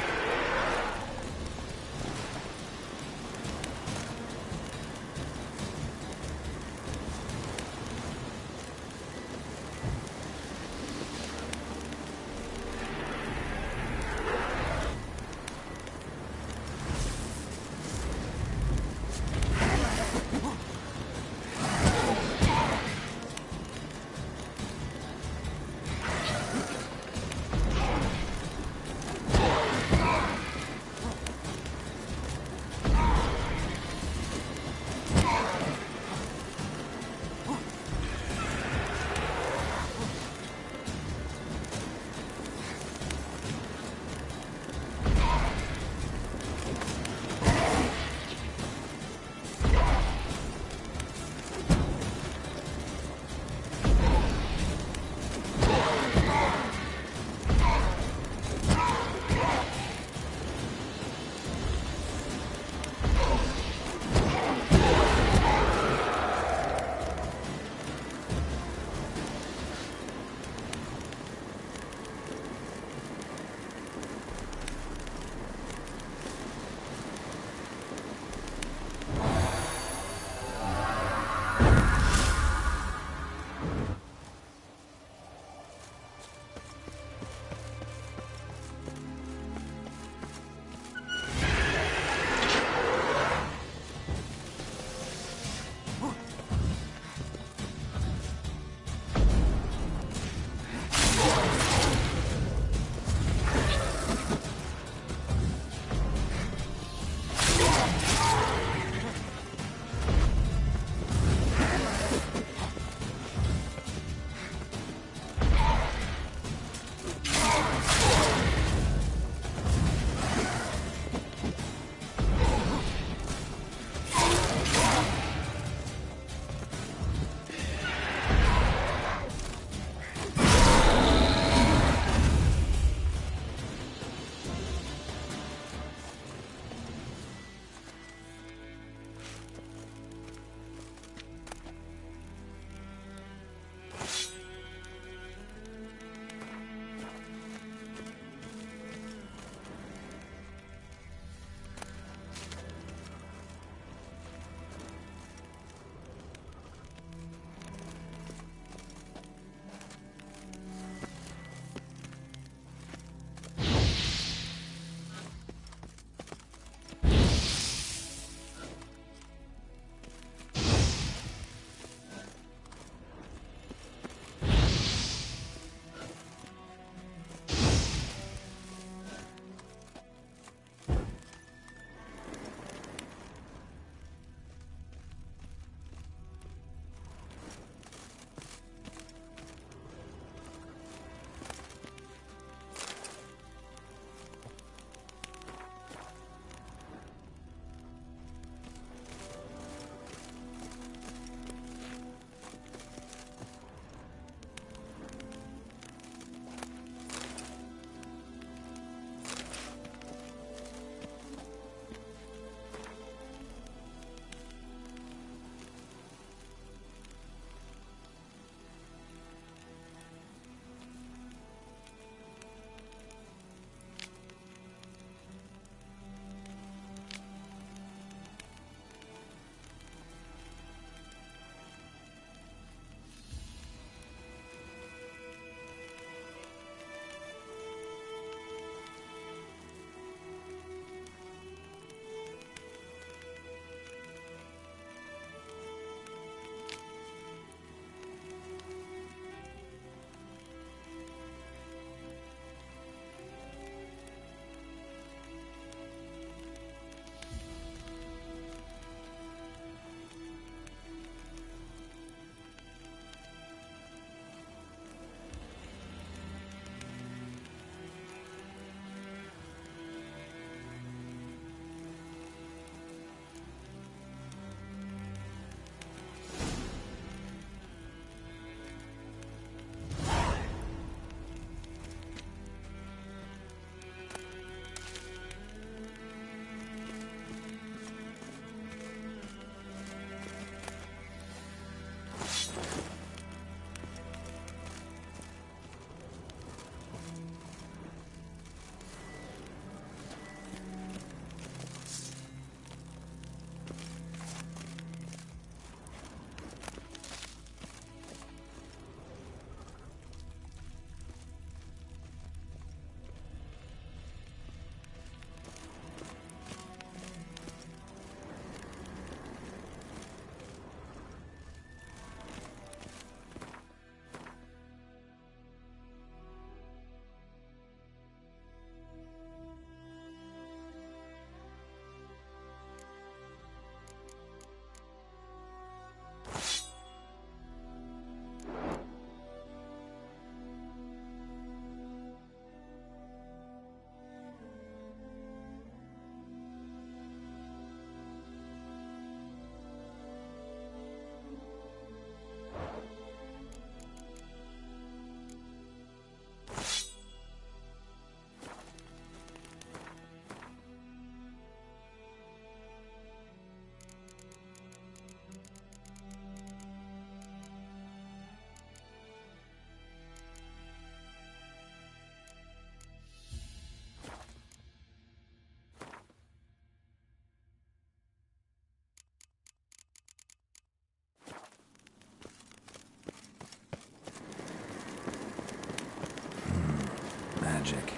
magic.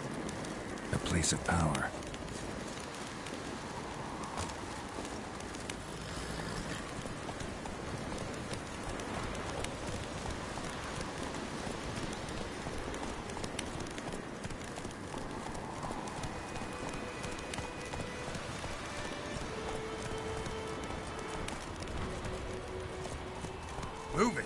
A place of power. Move it!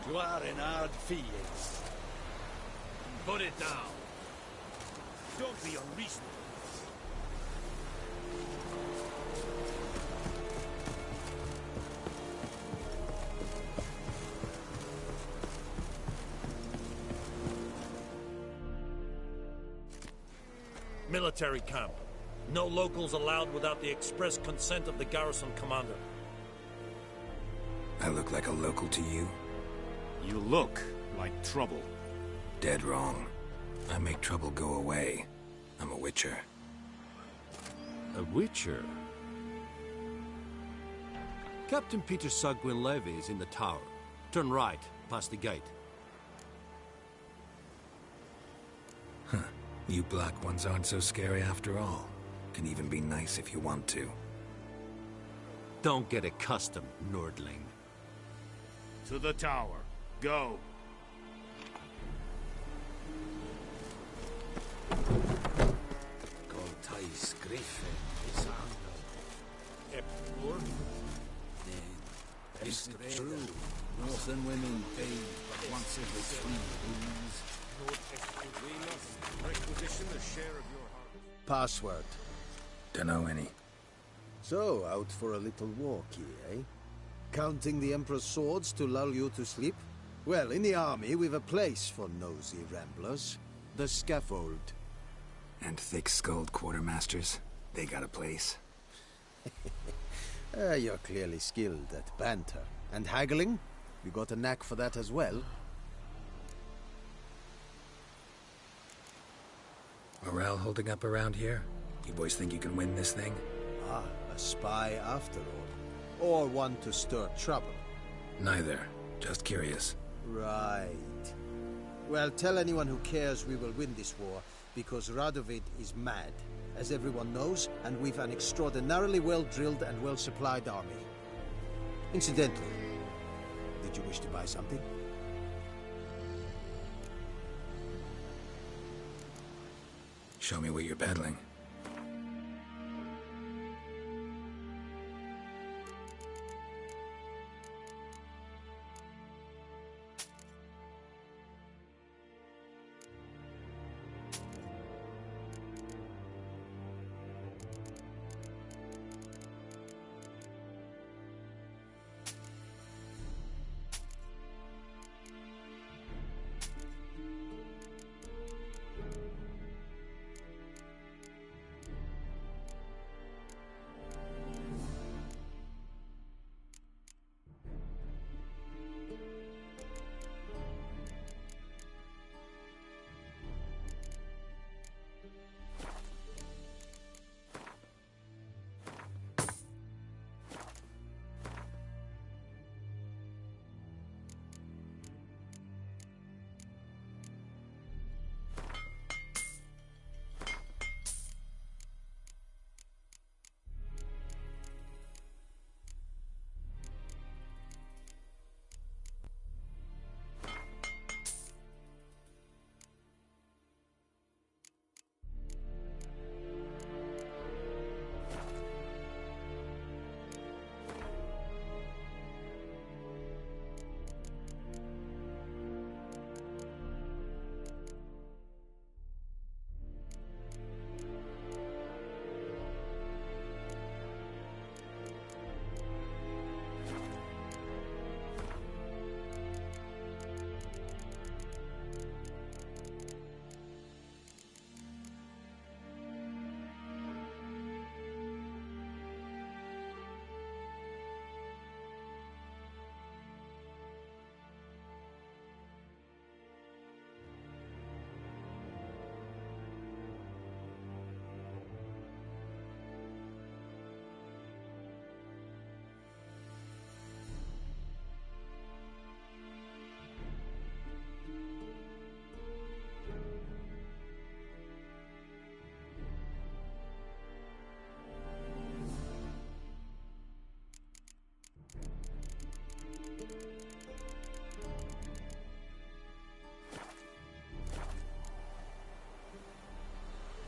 You are in hard fields. Put it down. Don't be unreasonable. Military camp. No locals allowed without the express consent of the garrison commander. I look like a local to you? You look like trouble. Dead wrong. I make trouble go away. I'm a witcher. A witcher? Captain Peter Sagwin Levy is in the tower. Turn right, past the gate. Huh. You black ones aren't so scary after all. Can even be nice if you want to. Don't get accustomed, Nordling. To the tower. Go. Is it true? Northern women bathe but once every 3 moons. We must requisition a share of your harvest. Password. Dunno any. So, out for a little walkie, eh? Counting the Emperor's swords to lull you to sleep? Well, in the army, we've a place for nosy ramblers. The scaffold. And thick-skulled quartermasters? They got a place? You're clearly skilled at banter. And haggling? You got a knack for that as well? Morale holding up around here? You boys think you can win this thing? Ah, a spy after all. Or one to stir trouble. Neither. Just curious. Right. Well, tell anyone who cares we will win this war, because Radovid is mad, as everyone knows, and we've an extraordinarily well-drilled and well-supplied army. Incidentally, did you wish to buy something? Show me what you're peddling.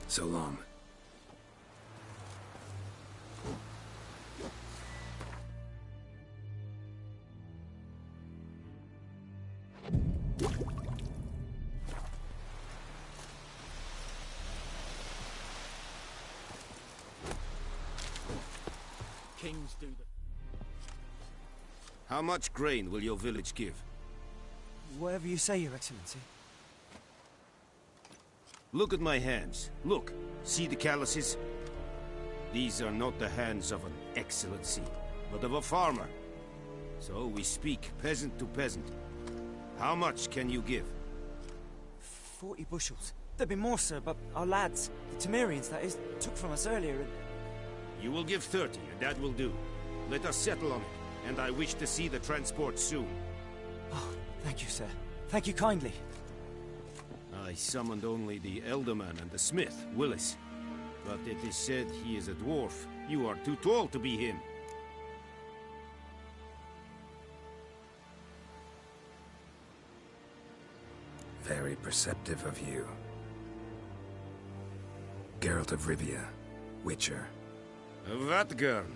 So long. Kings do that. How much grain will your village give? Whatever you say, Your Excellency. Look at my hands. Look. See the calluses? These are not the hands of an excellency, but of a farmer. So we speak peasant to peasant. How much can you give? 40 bushels. There'd be more, sir, but our lads, the Temerians, that is, took from us earlier and... You will give 30, and that will do. Let us settle on it, and I wish to see the transport soon. Oh, thank you, sir. Thank you kindly. I summoned only the Elderman and the smith, Willis. But it is said he is a dwarf. You are too tall to be him. Very perceptive of you. Geralt of Rivia, Witcher. Vatgern.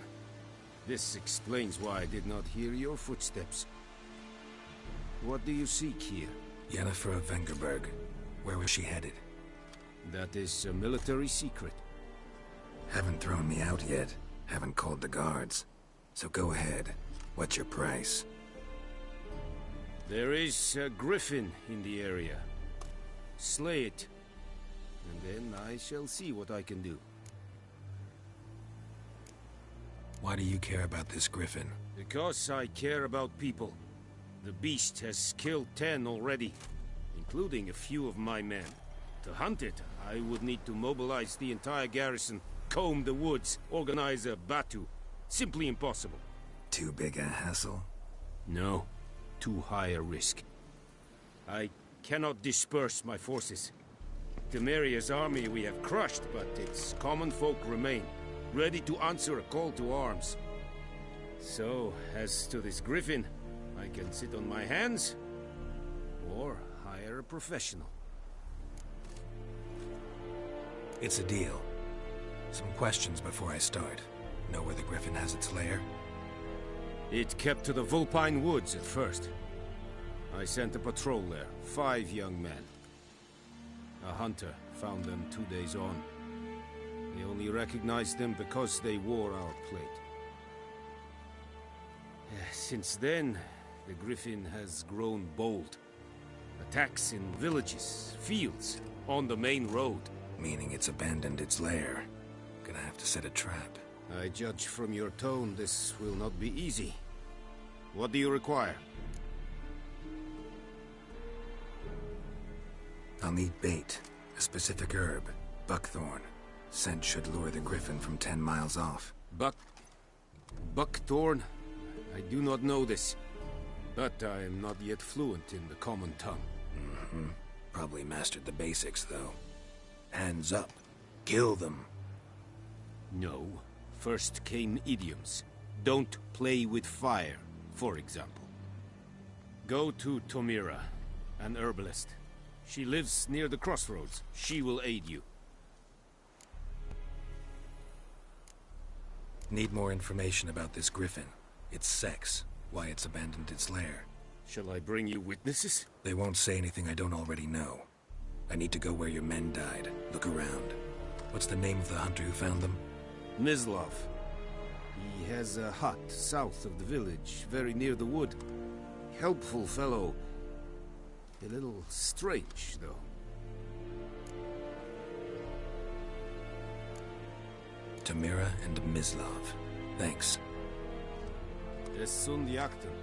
This explains why I did not hear your footsteps. What do you seek here? Yennefer of Vengerberg. Where was she headed? That is a military secret. Haven't thrown me out yet. Haven't called the guards. So go ahead. What's your price? There is a griffin in the area. Slay it. And then I shall see what I can do. Why do you care about this griffin? Because I care about people. The beast has killed 10 already, including a few of my men. To hunt it, I would need to mobilize the entire garrison, comb the woods, organize a batu. Simply impossible. Too big a hassle? No. Too high a risk. I cannot disperse my forces. Temeria's army we have crushed, but its common folk remain, ready to answer a call to arms. So, as to this griffin, I can sit on my hands, or hire a professional. It's a deal. Some questions before I start. Know where the griffin has its lair? It kept to the Vulpine Woods at first. I sent a patrol there, 5 young men. A hunter found them 2 days on. They only recognized them because they wore our plate. Since then, the griffin has grown bold. Attacks in villages, fields, on the main road. Meaning it's abandoned its lair. Gonna have to set a trap. I judge from your tone this will not be easy. What do you require? I'll need bait. A specific herb. Buckthorn. Scent should lure the griffin from 10 miles off. Buckthorn? I do not know this. But I am not yet fluent in the common tongue. Mm-hmm. Probably mastered the basics, though. Hands up. Kill them. No. First came idioms. Don't play with fire, for example. Go to Tomira, an herbalist. She lives near the crossroads. She will aid you. Need more information about this griffin. Its sex. Why it's abandoned its lair. Shall I bring you witnesses? They won't say anything I don't already know. I need to go where your men died. Look around. What's the name of the hunter who found them? Mislav. He has a hut south of the village, very near the wood. Helpful fellow. A little strange, though. Tamira and Mislav. Thanks. Es sunt Jagden.